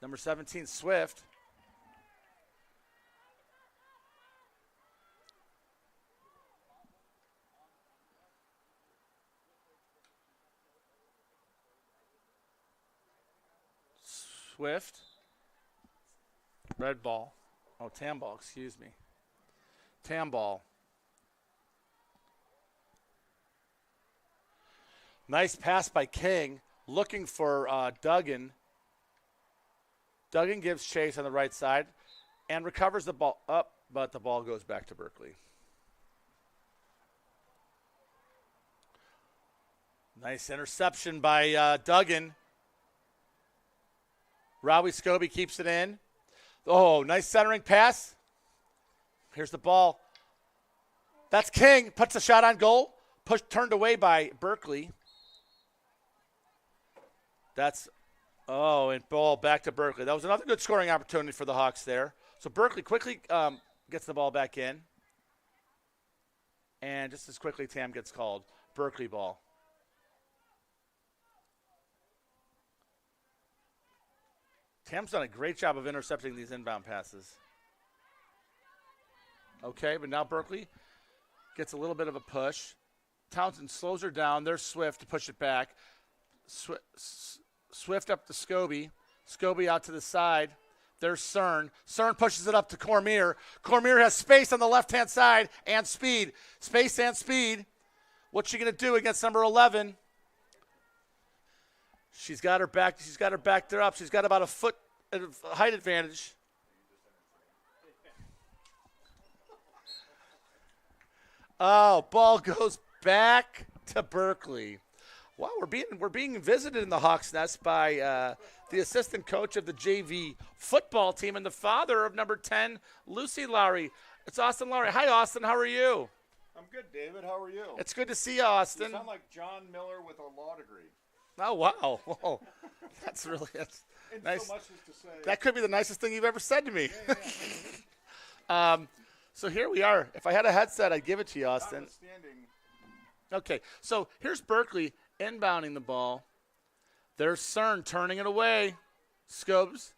Number 17, Swift. Swift. Red ball. Oh, TAM ball, excuse me. TAM ball. Nice pass by King, looking for Duggan. Duggan gives chase on the right side and recovers the ball up, but the ball goes back to Berkeley. Nice interception by Duggan. Rowie Scobie keeps it in. Oh, nice centering pass. Here's the ball. That's King. Puts a shot on goal. Turned away by Berkeley. That's Oh, and ball back to Berkeley. That was another good scoring opportunity for the Hawks there. So Berkeley quickly gets the ball back in. And just as quickly, Tam gets called. Berkeley ball. Tam's done a great job of intercepting these inbound passes. Okay, but now Berkeley gets a little bit of a push. Townsend slows her down. There's Swift to push it back. Swift up to Scobie. Scobie out to the side. There's Cern. Cern pushes it up to Cormier. Cormier has space on the left-hand side and speed. Space and speed. What's she going to do against number 11? She's got her back. She's got her backed her up. She's got about a foot height advantage. Oh, ball goes back to Berkeley. Wow, we're being visited in the Hawks' Nest by the assistant coach of the JV football team and the father of number 10, Lucy Lowry. It's Austin Lowry. Hi, Austin. How are you? I'm good, David. How are you? It's good to see you, Austin. You sound like John Miller with a law degree. Oh, wow. Whoa. That's nice. So much as to say. That could be the nicest thing you've ever said to me. Yeah. So here we are. If I had a headset, I'd give it to you, Austin. Notwithstanding. Okay, so here's Berkeley inbounding the ball. There's Cern turning it away. Scobes.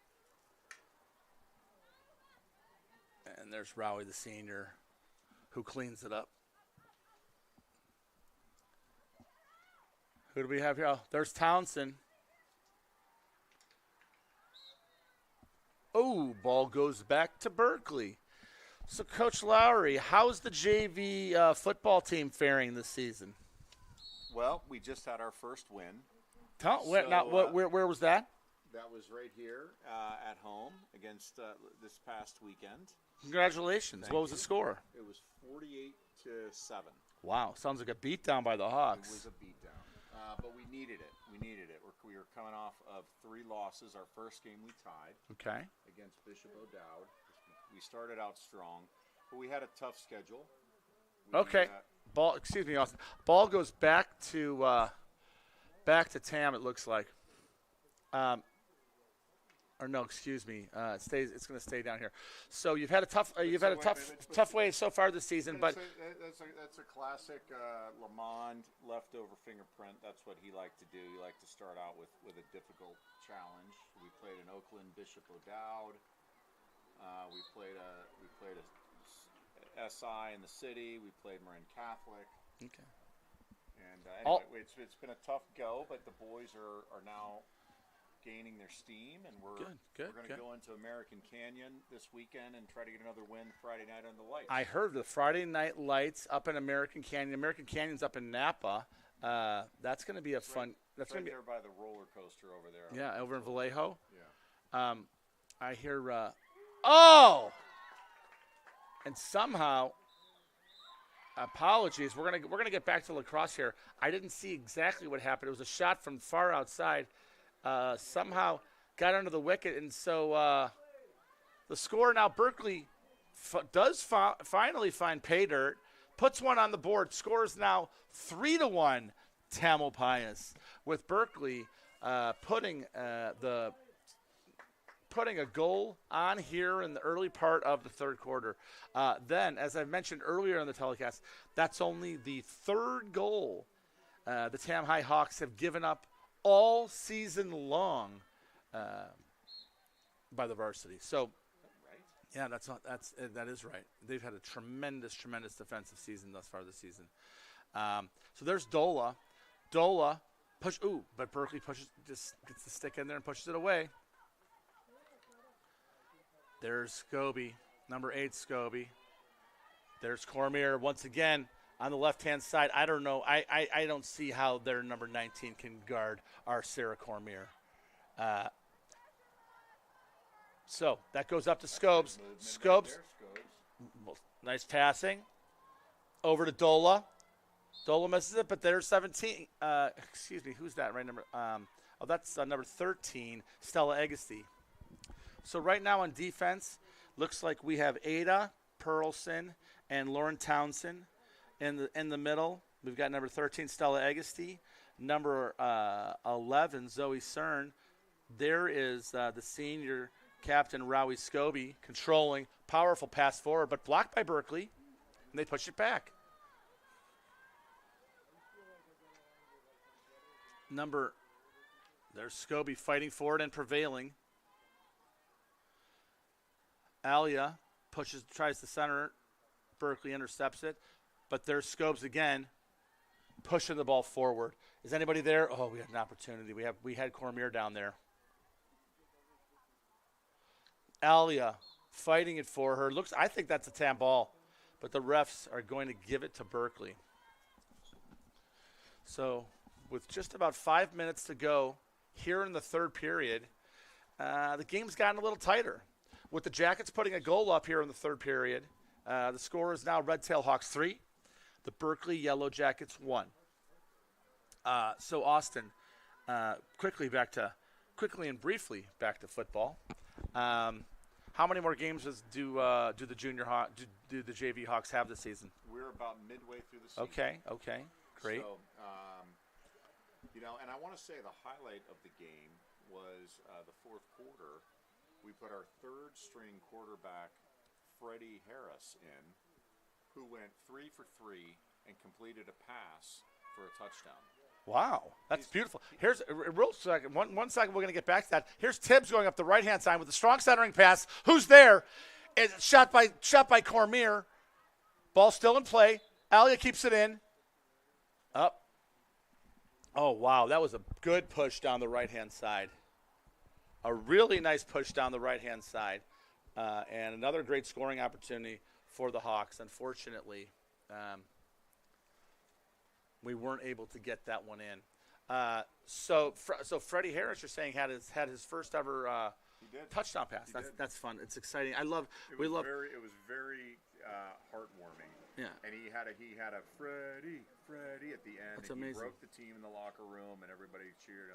And there's Rowie, the senior, who cleans it up. Who do we have here? Oh, there's Townsend. Oh, ball goes back to Berkeley. So, Coach Lowry, how's the JV football team faring this season? Well, we just had our first win. Where was that? That was right here at home against this past weekend. Congratulations. Thank What was you. the score? It was 48-7. Wow, sounds like a beatdown by the Hawks. It was a beatdown, but we needed it. We were coming off of 3 losses. Our first game we tied. Okay. Against Bishop O'Dowd. We started out strong, but we had a tough schedule. Okay. Excuse me, Austin. Ball goes back to Tam. It looks like. Or no, excuse me. It's going to stay down here. So you've had a tough way so far this season, but that's a classic Lamond leftover fingerprint. That's what he liked to do. He liked to start out with a difficult challenge. We played in Oakland, Bishop O'Dowd. We played a SI in the city. We played Marin Catholic. Okay. And anyway, it's been a tough go, but the boys are now gaining their steam, and we're going to go into American Canyon this weekend and try to get another win Friday night on the Lights. I heard the Friday night lights up in American Canyon. American Canyon's up in Napa. That's going to be a fun. That's right going to be there by the roller coaster over there. Yeah, over in Vallejo. Yeah. I hear. And somehow. Apologies. We're gonna get back to lacrosse here. I didn't see exactly what happened. It was a shot from far outside. Somehow got under the wicket, and so the score now. Berkeley does finally find pay dirt, puts one on the board. Scores now 3-1. Tamalpais with Berkeley putting a goal on here in the early part of the third quarter. Then, as I mentioned earlier in the telecast, that's only the third goal the Tam High Hawks have given up all season long by the Varsity. So, yeah, that is right. They've had a tremendous defensive season thus far this season. So there's Dola. Dola but Berkeley just gets the stick in there and pushes it away. There's Scobie, number 8 Scobie. There's Cormier once again on the left-hand side. I don't know. I don't see how their number 19 can guard our Sarah Cormier. So that goes up to Scobes. Scobes, nice passing. Over to Dola. Dola misses it, but there's 17. Excuse me, who's that right number? That's number 13, Stella Agassi. So right now on defense, looks like we have Ada Pearlson and Lauren Townsend in the middle. We've got number 13, Stella Agassi, number 11, Zoe Cern, There is the senior captain, Rowie Scobie, controlling. Powerful pass forward, but blocked by Berkeley, and they push it back. There's Scobie fighting forward and prevailing. Alia tries to center. Berkeley intercepts it, but there's Scobes again, pushing the ball forward. Is anybody there? Oh, we had an opportunity. We had Cormier down there. Alia fighting it for her. I think that's a TAM ball, but the refs are going to give it to Berkeley. So with just about 5 minutes to go here in the third period, the game's gotten a little tighter. With the Jackets putting a goal up here in the third period, the score is now Red Tail Hawks 3, the Berkeley Yellow Jackets 1. So Austin, quickly and briefly back to football. How many more games do the JV Hawks have this season? We're about midway through the season. Okay, great. So, and I want to say the highlight of the game was the fourth quarter. We put our third string quarterback, Freddie Harris, in, who went 3 for 3 and completed a pass for a touchdown. Wow, that's beautiful. Here's a real second. One second, we're going to get back to that. Here's Tibbs going up the right-hand side with a strong centering pass. Who's there? It's shot by Cormier. Ball still in play. Alia keeps it in. Up. Oh, wow, that was a good push down the right-hand side. A really nice push down the right-hand side. And another great scoring opportunity for the Hawks. Unfortunately, we weren't able to get that one in. So Freddie Harris, you're saying, had his first ever touchdown pass. That's fun. It's exciting. It was very heartwarming. Yeah. And he had a Freddie at the end. That's and amazing. He broke the team in the locker room, and everybody cheered.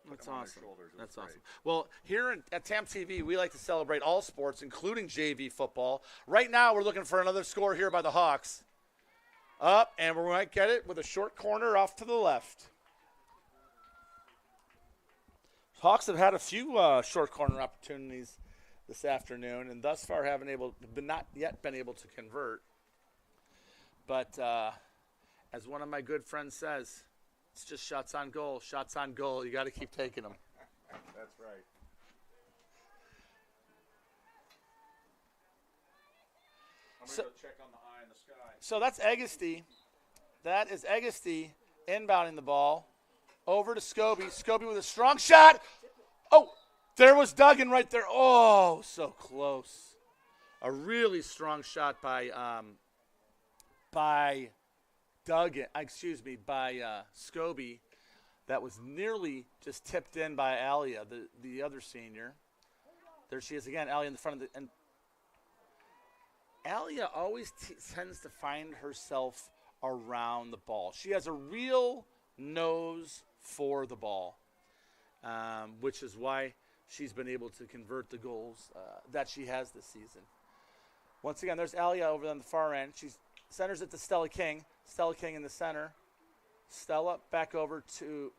That's awesome. That's awesome. Well, here at TAM TV, we like to celebrate all sports, including JV football. Right now, we're looking for another score here by the Hawks. Up, and we might get it with a short corner off to the left. Hawks have had a few short corner opportunities this afternoon, and thus far not yet been able to convert. But as one of my good friends says, it's just shots on goal. Shots on goal. You got to keep taking them. That's right. I'm going to go check on the eye in the sky. So that's Agassi. That is Agassi inbounding the ball over to Scobie. Scobie with a strong shot. Oh, there was Duggan right there. Oh, so close. A really strong shot by Scobie. That was nearly just tipped in by Alia, the other senior. There she is again, Alia in the front of the. And Alia always tends to find herself around the ball. She has a real nose for the ball, which is why she's been able to convert the goals that she has this season. Once again, there's Alia over on the far end. She centers it to Stella King. Stella King in the center. Stella back over to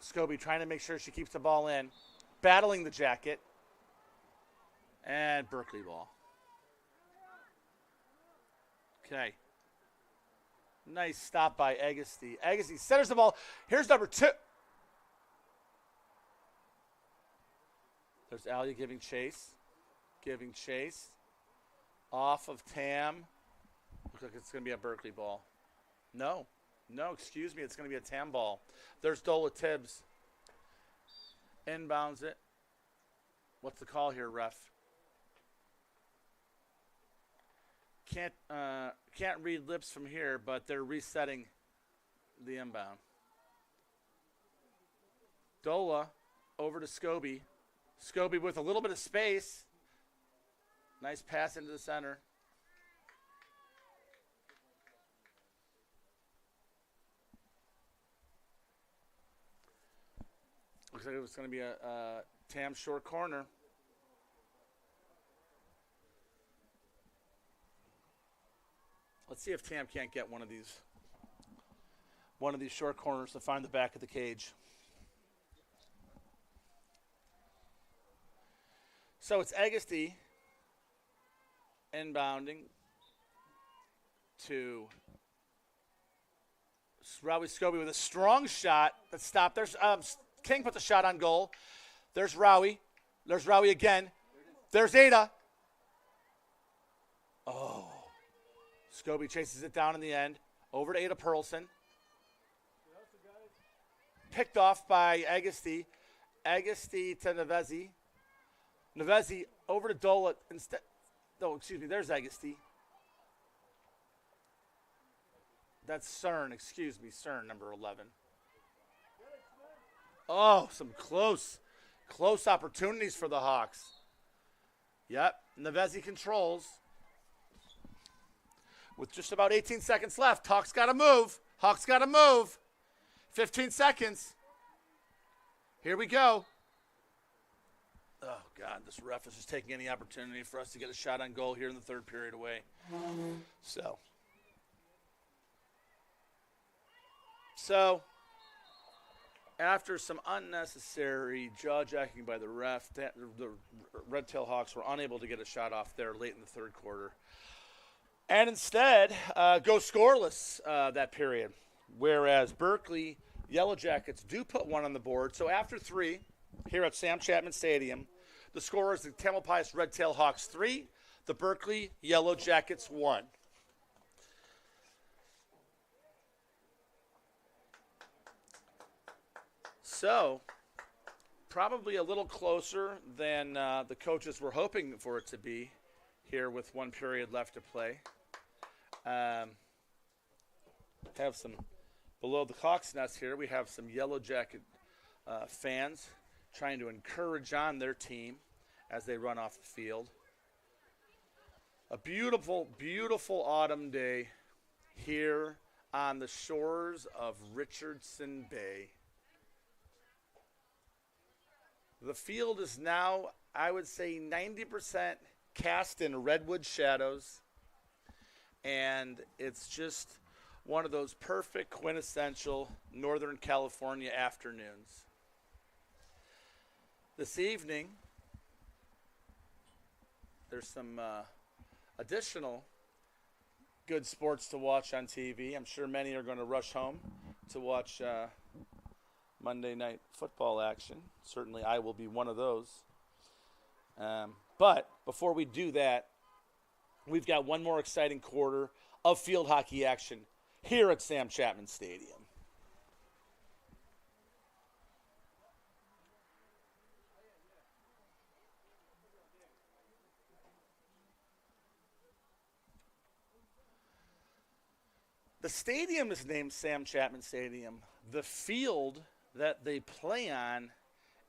Scobie, trying to make sure she keeps the ball in. Battling the jacket. And Berkeley ball. Okay. Nice stop by Agassi. Agassi centers the ball. Here's number 2. There's Alia giving chase. Off of Tam. Looks like it's going to be a Berkeley ball. No, excuse me. It's going to be a Tam ball. There's Dola Tibbs. Inbounds it. What's the call here, ref? Can't read lips from here, but they're resetting the inbound. Dola over to Scobie. Scobie with a little bit of space. Nice pass into the center. Looks like it was going to be a Tam short corner. Let's see if Tam can't get one of these short corners to find the back of the cage. So it's Agassi inbounding to Rowie Scobie with a strong shot that stopped. There's King puts a shot on goal. There's Rowie. There's Rowie again. There's Ada. Oh. Scobie chases it down in the end. Over to Ada Pearlson. Picked off by Agassi. Agassi to Nevezzi. Nevezzi over to Dola instead. Oh, excuse me. There's Agassi. That's CERN. Excuse me. CERN, number 11. Oh, some close opportunities for the Hawks. Yep. Nevezzi controls. With just about 18 seconds left, Hawks got to move. 15 seconds. Here we go. Oh, God, this ref is just taking any opportunity for us to get a shot on goal here in the third period away. So, after some unnecessary jaw-jacking by the ref, the Red-Tail Hawks were unable to get a shot off there late in the third quarter. And instead, go scoreless that period. Whereas Berkeley Yellow Jackets do put one on the board. So after 3, here at Sam Chapman Stadium, the score is the Tamalpais Red-Tail Hawks 3, the Berkeley Yellow Jackets 1. So, probably a little closer than the coaches were hoping for it to be here with 1 period left to play. Have some below the Hawks nest here. We have some Yellow Jacket fans trying to encourage on their team as they run off the field. A beautiful, beautiful autumn day here on the shores of Richardson Bay. The field is now, I would say, 90% cast in redwood shadows, and it's just one of those perfect, quintessential Northern California afternoons. This evening, there's some additional good sports to watch on TV. I'm sure many are going to rush home to watch Monday night football action. Certainly I will be one of those. But before we do that, we've got one more exciting quarter of field hockey action here at Sam Chapman Stadium. The stadium is named Sam Chapman Stadium. The field that they play on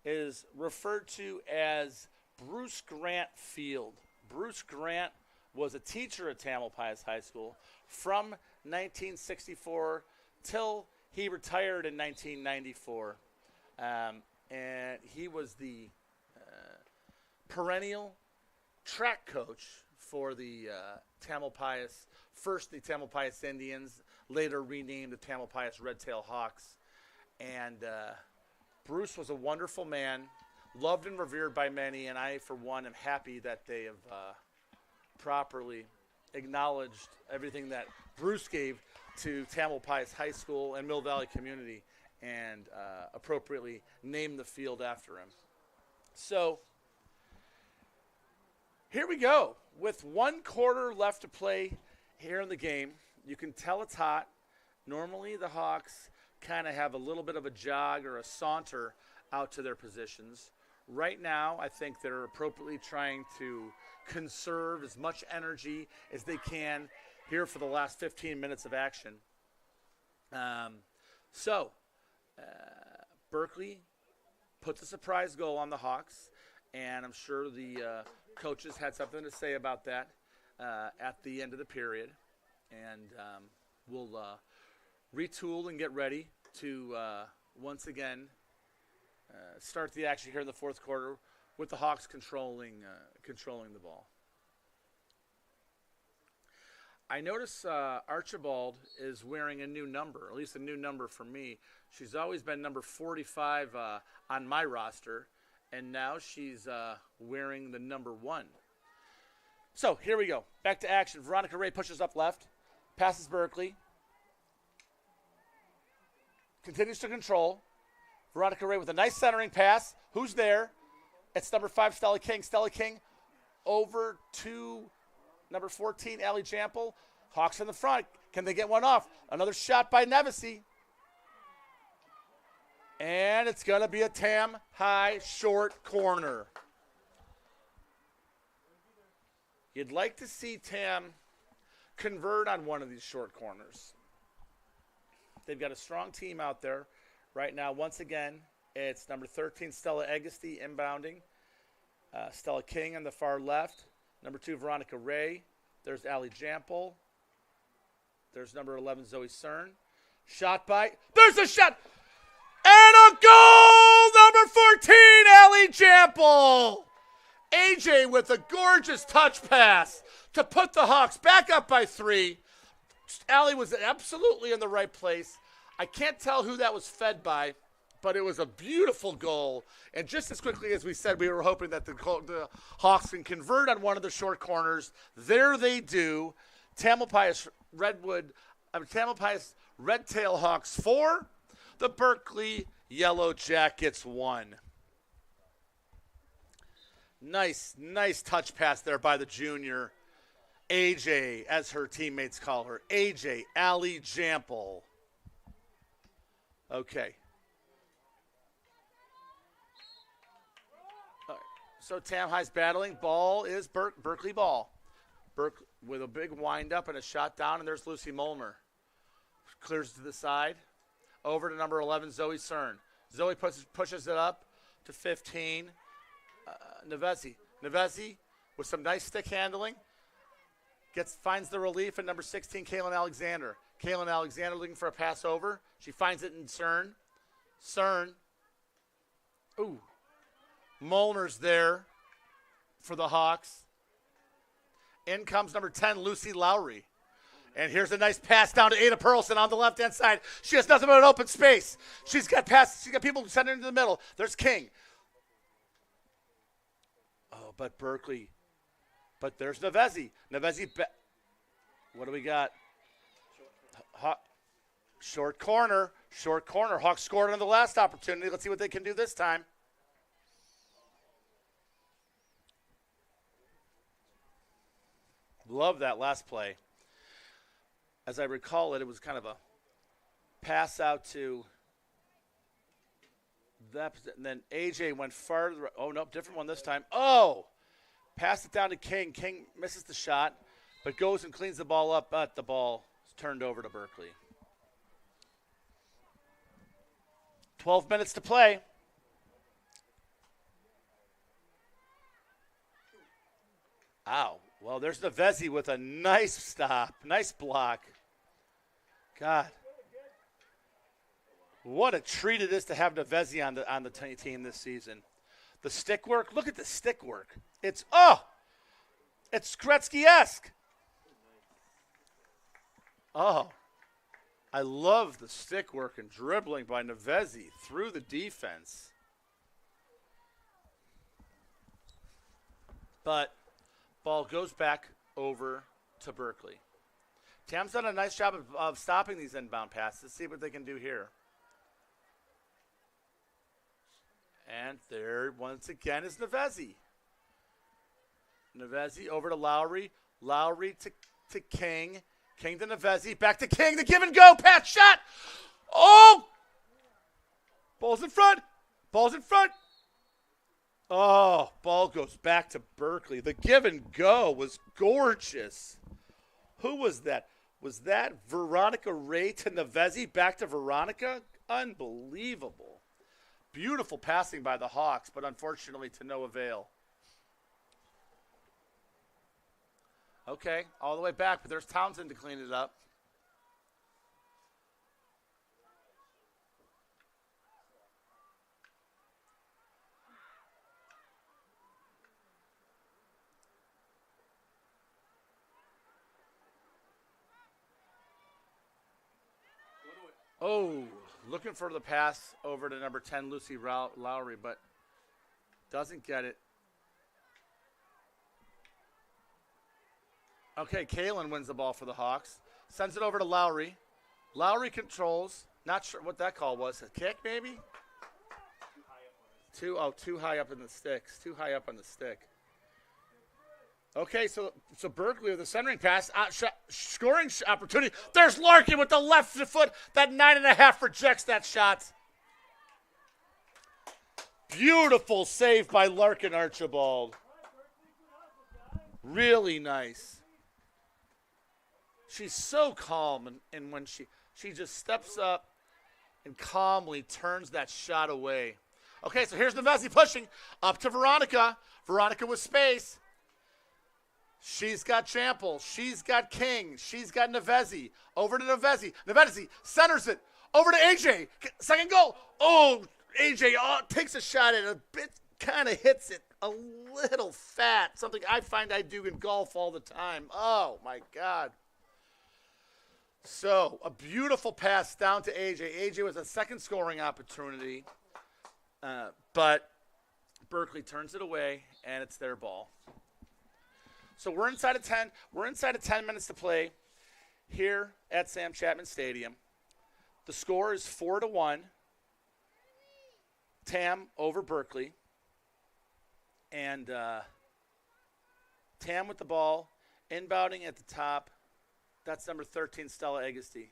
is referred to as Bruce Grant Field. Bruce Grant was a teacher at Tamalpais High School from 1964 till he retired in 1994. And he was the perennial track coach for the Tamalpais, first the Tamalpais Indians, later renamed the Tamalpais Red-Tail Hawks. And Bruce was a wonderful man, loved and revered by many, and I, for one, am happy that they have properly acknowledged everything that Bruce gave to Tamalpais High School and Mill Valley community and appropriately named the field after him. So here we go. With 1 quarter left to play here in the game, you can tell it's hot. Normally the Hawks kind of have a little bit of a jog or a saunter out to their positions. Right now, I think they're appropriately trying to conserve as much energy as they can here for the last 15 minutes of action. Berkeley puts a surprise goal on the Hawks, and I'm sure the coaches had something to say about that at the end of the period. And we'll retool and get ready to once again start the action here in the fourth quarter with the Hawks controlling the ball. I notice Archibald is wearing a new number, at least a new number for me. She's always been number 45 on my roster, And now she's wearing the number 1. So here we go. Back to action. Veronica Ray pushes up left. Passes Berkeley. Continues to control. Veronica Ray with a nice centering pass. Who's there? It's number 5, Stella King. Stella King over to number 14, Allie Jample. Hawks in the front. Can they get one off? Another shot by Nevesey. And it's going to be a Tam High short corner. You'd like to see Tam convert on one of these short corners. They've got a strong team out there right now. Once again, it's number 13, Stella Agassi, inbounding. Stella King on the far left. Number 2, Veronica Ray. There's Allie Jample. There's number 11, Zoe Cern. Shot by. There's a shot! And a goal! Number 14, Allie Jample. AJ with a gorgeous touch pass to put the Hawks back up by 3. Allie was absolutely in the right place. I can't tell who that was fed by, but it was a beautiful goal. And just as quickly as we said, we were hoping that the Hawks can convert on one of the short corners. There they do. Tamalpais Red Tail Hawks 4. The Berkeley Yellow Jackets 1. Nice touch pass there by the junior. AJ, as her teammates call her. AJ, Allie Jample. Okay. All right. So Tam High's battling. Ball is Berkeley ball. Berkeley with a big wind-up and a shot down, and there's Lucy Molmer. Clears to the side. Over to number 11, Zoe Cern. Zoe pushes it up to 15. Nevesey. Nevesey with some nice stick handling. Finds the relief at number 16, Kaylin Alexander. Kaylin Alexander looking for a pass over. She finds it in Cern. Cern. Ooh. Molner's there for the Hawks. In comes number 10, Lucy Lowry. And here's a nice pass down to Ada Pearlson on the left-hand side. She has nothing but an open space. She's got people sending into the middle. There's King. Oh, but Berkeley. But there's Nevesey. What do we got? Short corner. Hawks scored on the last opportunity. Let's see what they can do this time. Love that last play. As I recall it was kind of a pass out to that. And then AJ went farther. Oh, no, different one this time. Oh! Passed it down to King. King misses the shot, but goes and cleans the ball up, but the ball is turned over to Berkeley. 12 minutes to play. Ow. Well, there's Nevesey with a nice stop. Nice block. God. What a treat it is to have Nevesey on the team this season. The stick work. Look at the stick work. It's Gretzky-esque. Oh. I love the stick work and dribbling by Nevesey through the defense. But ball goes back over to Berkeley. Tam's done a nice job of stopping these inbound passes. Let's see what they can do here. And there, once again, is Nevesey. Nevesey over to Lowry. Lowry to King. King to Nevesey. Back to King. The give and go. Pass shot. Oh! Ball's in front. Oh, ball goes back to Berkeley. The give and go was gorgeous. Who was that? Was that Veronica Ray to Nevesey? Back to Veronica? Unbelievable. Beautiful passing by the Hawks, but unfortunately to no avail. Okay, all the way back, but there's Townsend to clean it up. Oh, looking for the pass over to number 10, Lucy Lowry, but Doesn't get it. Okay, Kalen wins the ball for the Hawks. Sends it over to Lowry. Lowry controls. Not sure what that call was. A kick, maybe? Too high up in the sticks. Too high up on the stick. Okay, so Berkeley with the centering pass. Scoring opportunity. There's Larkin with the left foot. That 9.5 rejects that shot. Beautiful save by Larkin Archibald. Really nice. She's so calm, and when she just steps up and calmly turns that shot away. Okay, so here's Nevezi pushing up to Veronica. Veronica with space. She's got Chample. She's got King. She's got Nevezi. Over to Nevezi. Nevezi centers it. Over to AJ. Second goal. Oh, AJ takes a shot at it. A bit kind of hits it a little fat. Something I find I do in golf all the time. Oh, my God. So, a beautiful pass down to AJ. AJ was a second scoring opportunity, but Berkeley turns it away, and it's their ball. So we're inside of 10. We're inside of 10 minutes to play here at Sam Chapman Stadium. The score is 4-1. Tam over Berkeley, and Tam with the ball, inbounding at the top. That's number 13, Stella Agassi.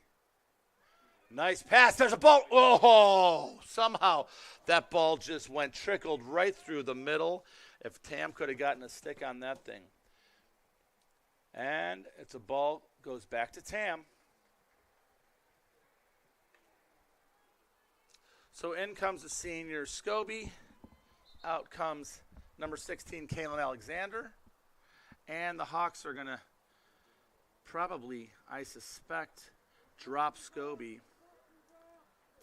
Nice pass. There's a ball. Oh, somehow that ball just trickled right through the middle. If Tam could have gotten a stick on that thing. And it's a ball, goes back to Tam. So in comes the senior Scobie. Out comes number 16, Kaylin Alexander. And the Hawks are going to probably, I suspect, drop Scobie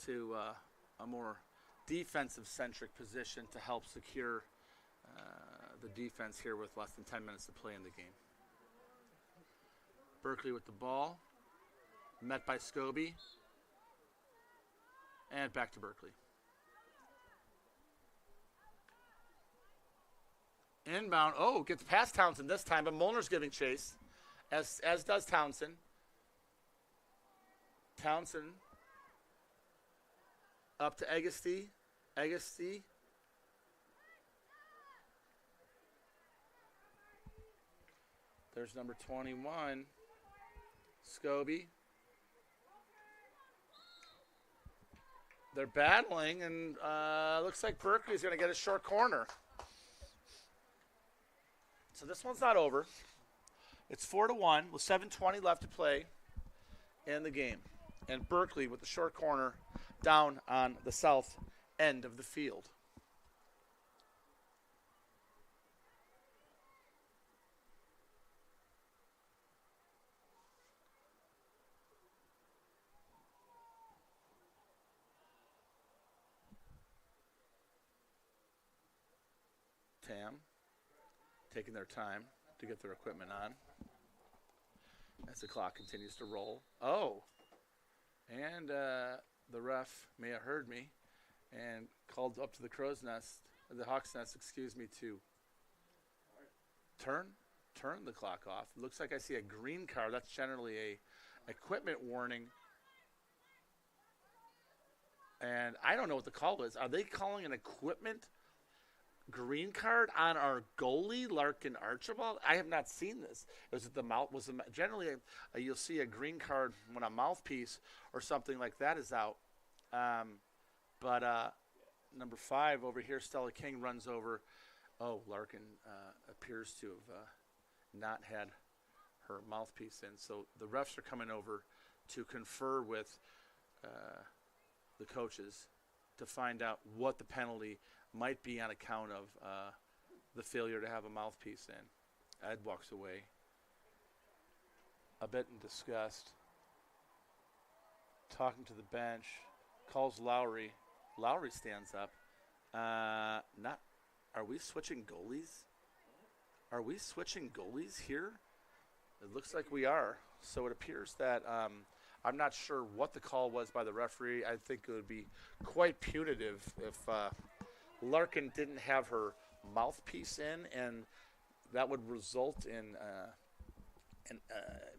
to a more defensive-centric position to help secure the defense here with less than 10 minutes to play in the game. Berkeley with the ball, met by Scobie, and back to Berkeley. Inbound, gets past Townsend this time, but Molnar's giving chase. As does Townsend. Townsend up to Agassi. Agassi. There's number 21, Scobie. They're battling, and looks like Berkeley's going to get a short corner. So this one's not over. It's 4-1 with 7:20 left to play in the game. And Berkeley with the short corner down on the south end of the field. Tam taking their time to get their equipment on as the clock continues to roll. And the ref may have heard me and called up to the crow's nest, the Hawk's nest, to turn the clock off. It looks like I see a green card. That's generally a equipment warning. And I don't know what the call is. Are they calling an equipment green card on our goalie, Larkin Archibald? I have not seen this. Generally you'll see a green card when a mouthpiece or something like that is out. But number 5 over here, Stella King runs over. Larkin appears to have not had her mouthpiece in. So the refs are coming over to confer with the coaches to find out what the penalty might be on account of the failure to have a mouthpiece in. Ed walks away a bit in disgust, talking to the bench, calls Lowry. Lowry stands up. Are we switching goalies? Are we switching goalies here? It looks like we are. So it appears that I'm not sure what the call was by the referee. I think it would be quite punitive if Larkin didn't have her mouthpiece in, and that would result in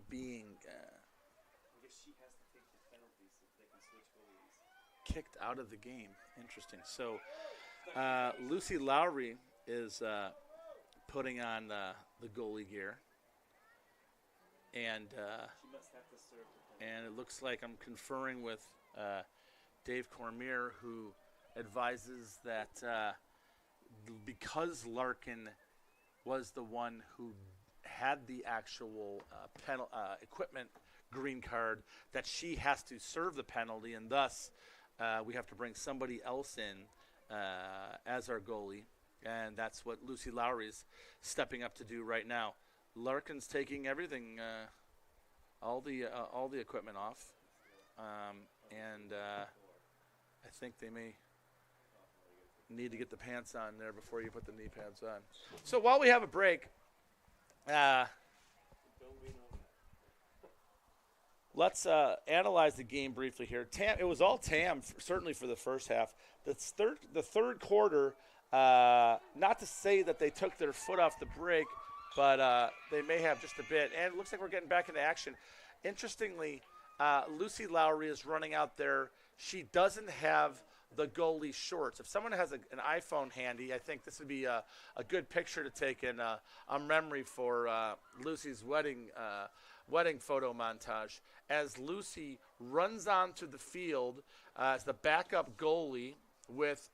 being I guess she has to take the penalty so they can switch goalies. kicked out of the game. Interesting. So Lucy Lowry is putting on the goalie gear, and She must have to serve the penalty. and it looks like I'm conferring with Dave Cormier, who advises that because Larkin was the one who had the actual equipment green card, that she has to serve the penalty, and thus we have to bring somebody else in as our goalie, and that's what Lucy Lowry's stepping up to do right now. Larkin's taking everything, all the equipment off, and I think they may need to get the pants on there before you put the knee pads on. So while we have a break, Don't we know that? let's analyze the game briefly here. It was all Tam, certainly for the first half. The third quarter, not to say that they took their foot off the brake, but they may have just a bit. And it looks like we're getting back into action. Interestingly, Lucy Lowry is running out there. She doesn't have the goalie shorts. If someone has an iPhone handy, I think this would be a good picture to take in a memory for Lucy's wedding photo montage. As Lucy runs onto the field as the backup goalie with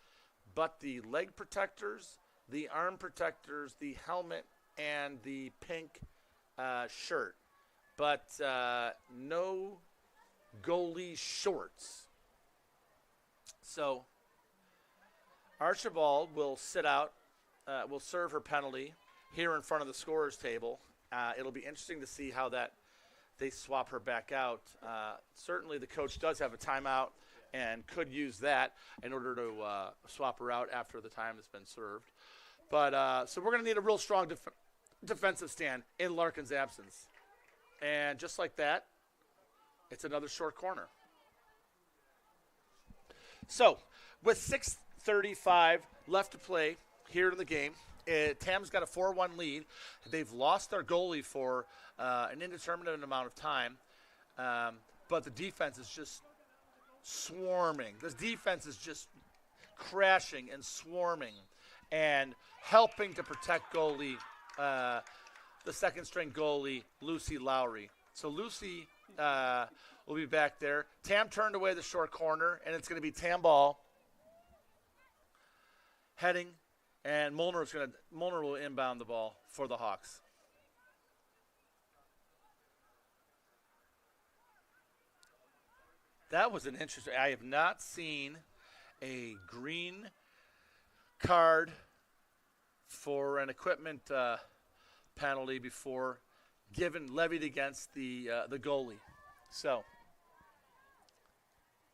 but the leg protectors, the arm protectors, the helmet, and the pink shirt. But no goalie shorts. So Archibald will sit out, will serve her penalty here in front of the scorer's table. It'll be interesting to see how that they swap her back out. Certainly the coach does have a timeout and could use that in order to swap her out after the time has been served. But so we're going to need a real strong defensive stand in Larkin's absence. And just like that, it's another short corner. So, with 6:35 left to play here in the game, Tam's got a 4-1 lead. They've lost their goalie for an indeterminate amount of time, but the defense is just swarming. The defense is just crashing and swarming and helping to protect goalie, the second-string goalie, Lucy Lowry. So Lucy will be back there. Tam turned away the short corner, and it's going to be Tam ball heading, and Molnar will inbound the ball for the Hawks. That was an interesting. I have not seen a green card for an equipment penalty before levied against the goalie. So.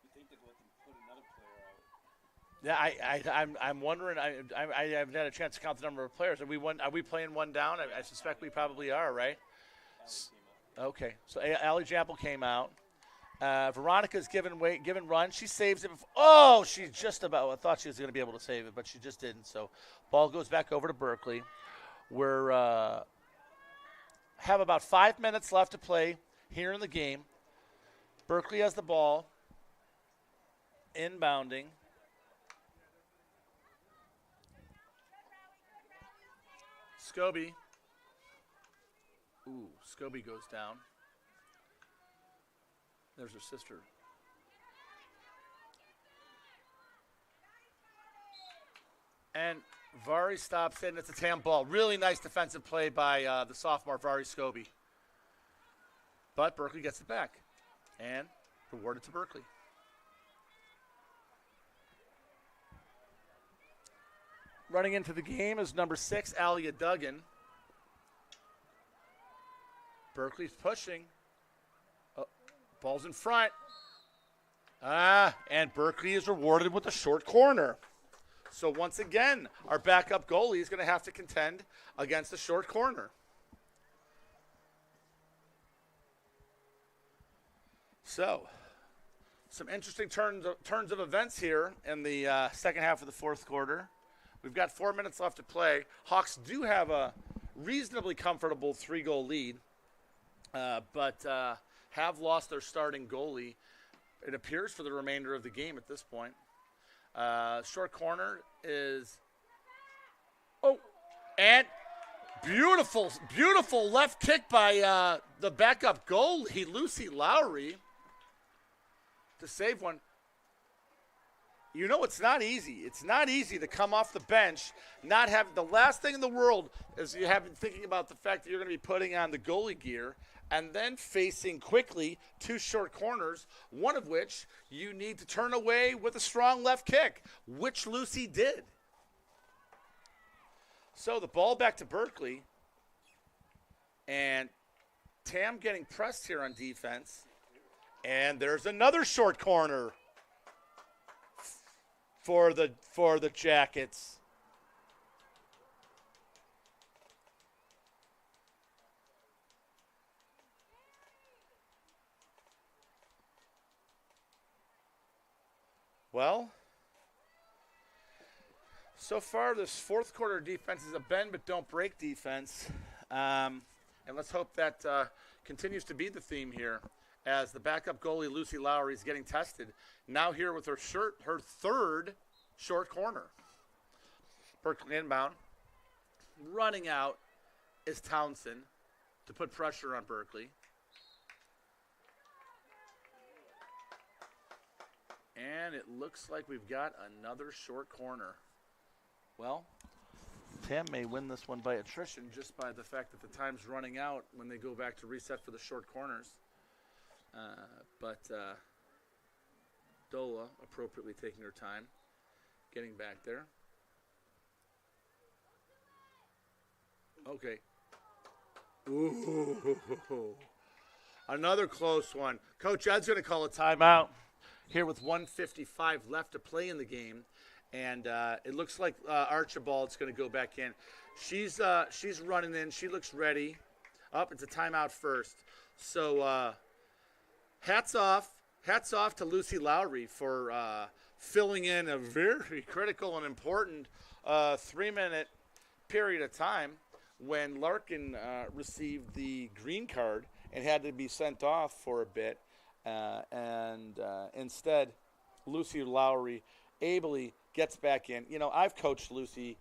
You think they'd let them put another player out? Yeah, I'm wondering. I haven't had a chance to count the number of players. Are we playing one down? I suspect we probably are, right? Okay, so Allie Jample came out. Veronica's given run. She saves it. She just about. I thought she was going to be able to save it, but she just didn't. So ball goes back over to Berkeley. We're have about 5 minutes left to play here in the game. Berkeley has the ball. Inbounding. Scobie. Scobie goes down. There's her sister. And Vari stops in. It's a Tam ball. Really nice defensive play by the sophomore Vari Scobie. But Berkeley gets it back. And rewarded to Berkeley. Running into the game is number 6, Alia Duggan. Berkeley's pushing. Ball's in front. And Berkeley is rewarded with a short corner. So once again, our backup goalie is going to have to contend against the short corner. So, some interesting turns of events here in the second half of the fourth quarter. We've got 4 minutes left to play. Hawks do have a reasonably comfortable 3-goal lead, but have lost their starting goalie, it appears, for the remainder of the game at this point. Short corner is, and beautiful, beautiful left kick by the backup goalie, Lucy Lowry, to save one. You know, it's not easy. It's not easy to come off the bench, not have the last thing in the world is you have been thinking about the fact that you're going to be putting on the goalie gear and then facing quickly 2 short corners, one of which you need to turn away with a strong left kick, which Lucy did. So the ball back to Berkeley, and Tam getting pressed here on defense, and there's another short corner for the Jackets. Well, so far this fourth quarter defense is a bend but don't break defense. And let's hope that continues to be the theme here as the backup goalie Lucy Lowry is getting tested. Now here with her third short corner. Berkeley inbound. Running out is Townsend to put pressure on Berkeley. And it looks like we've got another short corner. Well, Tam may win this one by attrition just by the fact that the time's running out when they go back to reset for the short corners. But Dola appropriately taking her time, getting back there. Okay. Ooh. Another close one. Coach Ed's going to call a timeout here with 1:55 left to play in the game. And it looks like Archibald's going to go back in. She's running in. She looks ready. It's a timeout first. So hats off to Lucy Lowry for filling in a very critical and important 3-minute period of time when Larkin received the green card and had to be sent off for a bit. And instead, Lucy Lowry ably gets back in. You know, I've coached Lucy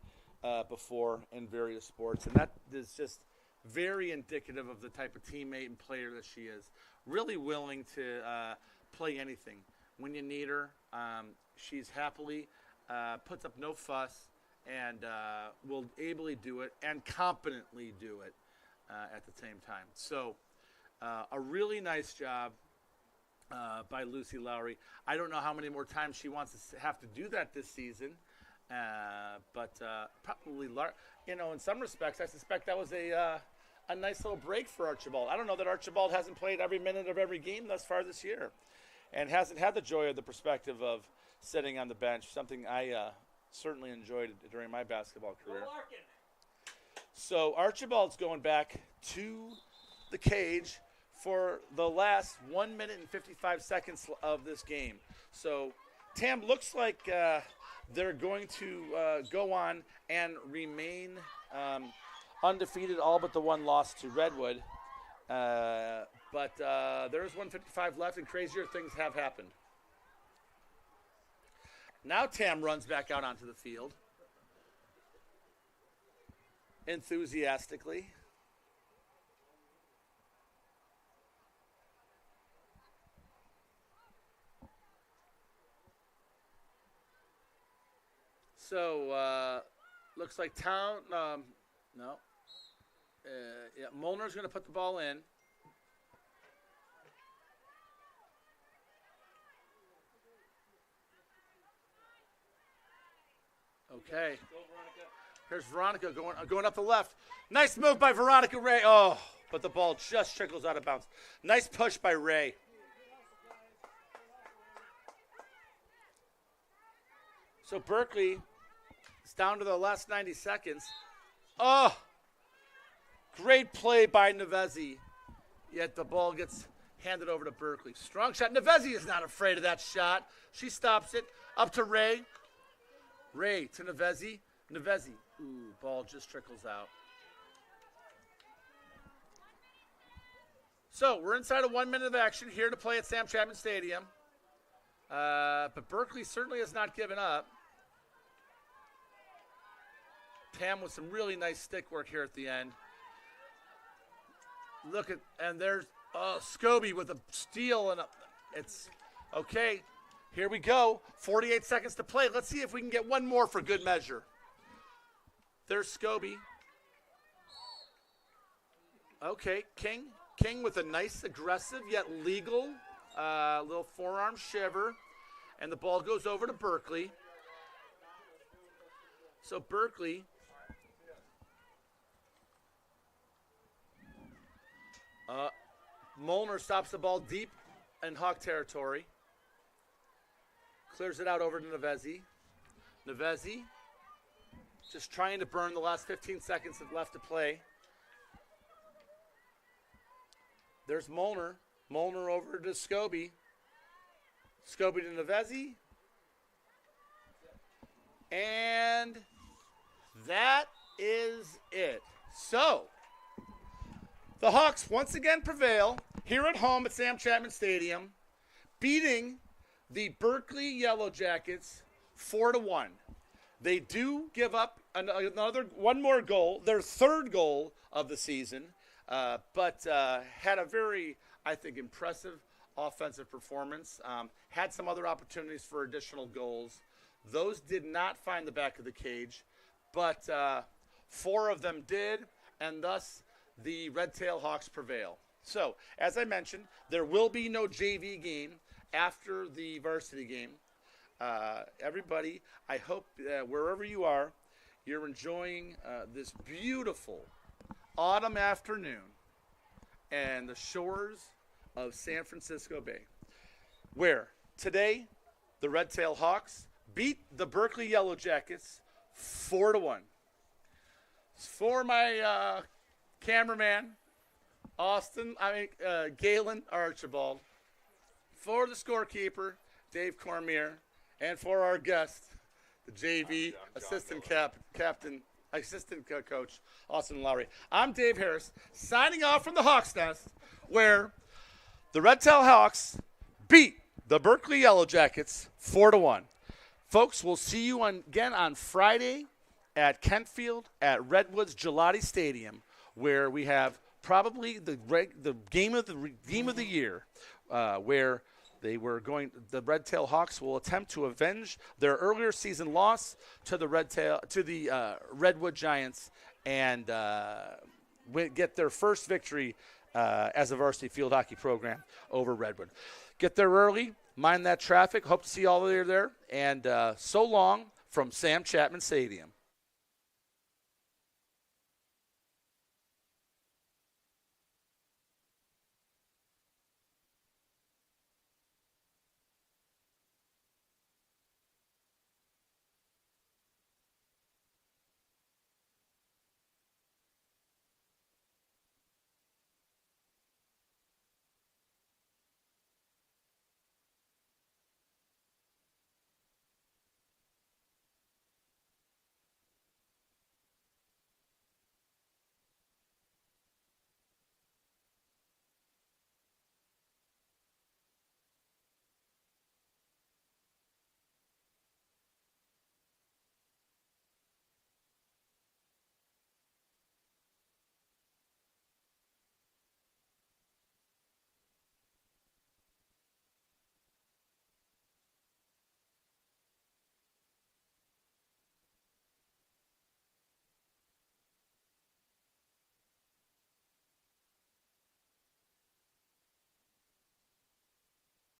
before in various sports, and that is just very indicative of the type of teammate and player that she is. Really willing to play anything. When you need her, she's happily puts up no fuss and will ably do it and competently do it at the same time. So a really nice job by Lucy Lowry. I don't know how many more times she wants to have to do that this season, but probably, in some respects, I suspect that was a nice little break for Archibald. I don't know that Archibald hasn't played every minute of every game thus far this year and hasn't had the joy of the perspective of sitting on the bench, something I certainly enjoyed during my basketball career. So Archibald's going back to the cage for the last 1 minute and 55 seconds of this game. So Tam looks like they're going to go on and remain undefeated, all but the one loss to Redwood. But there's 1:55 left, and crazier things have happened. Now Tam runs back out onto the field enthusiastically. So, looks like Molnar's going to put the ball in. Okay. Here's Veronica going up the left. Nice move by Veronica Ray. Oh, but the ball just trickles out of bounds. Nice push by Ray. So Berkeley is down to the last 90 seconds. Oh, great play by Nevezi. Yet the ball gets handed over to Berkeley. Strong shot. Nevezi is not afraid of that shot. She stops it. Up to Ray. Ray to Nevezi. Nevezi. Ooh, ball just trickles out. So we're inside of 1 minute of action here to play at Sam Chapman Stadium. But Berkeley certainly has not given up. Pam with some really nice stick work here at the end. Look at, and there's Scobie with a steal, and it's okay. Here we go. 48 seconds to play. Let's see if we can get one more for good measure. There's Scobie. Okay, King with a nice, aggressive yet legal little forearm shiver, and the ball goes over to Berkeley. So Berkeley. Molnar stops the ball deep in Hawk territory. Clears it out over to Nevezi. Nevezi just trying to burn the last 15 seconds left to play. There's Molnar. Molnar over to Scobie. Scobie to Nevezi. And that is it. So, the Hawks once again prevail here at home at Sam Chapman Stadium, beating the Berkeley Yellow Jackets 4-1. They do give up one more goal, their third goal of the season, but had a very, I think, impressive offensive performance. Had some other opportunities for additional goals. Those did not find the back of the cage, but 4 of them did, and thus the Red Tail Hawks prevail. So, as I mentioned, there will be no JV game after the varsity game. Everybody, I hope wherever you are, you're enjoying this beautiful autumn afternoon and the shores of San Francisco Bay, where today the Red Tail Hawks beat the Berkeley Yellow Jackets 4-1. For my cameraman, Galen Archibald, for the scorekeeper, Dave Cormier, and for our guest, the JV assistant coach, Austin Lowry. I'm Dave Harris, signing off from the Hawks Nest, where the Red Tail Hawks beat the Berkeley Yellow Jackets 4-1. Folks, we'll see you again on Friday at Kentfield at Redwoods Gelati Stadium, where we have probably the game of the year, where the Red Tail Hawks will attempt to avenge their earlier season loss to the Redwood Giants and get their first victory as a varsity field hockey program over Redwood. Get there early, mind that traffic. Hope to see all of you there, and so long from Sam Chapman Stadium.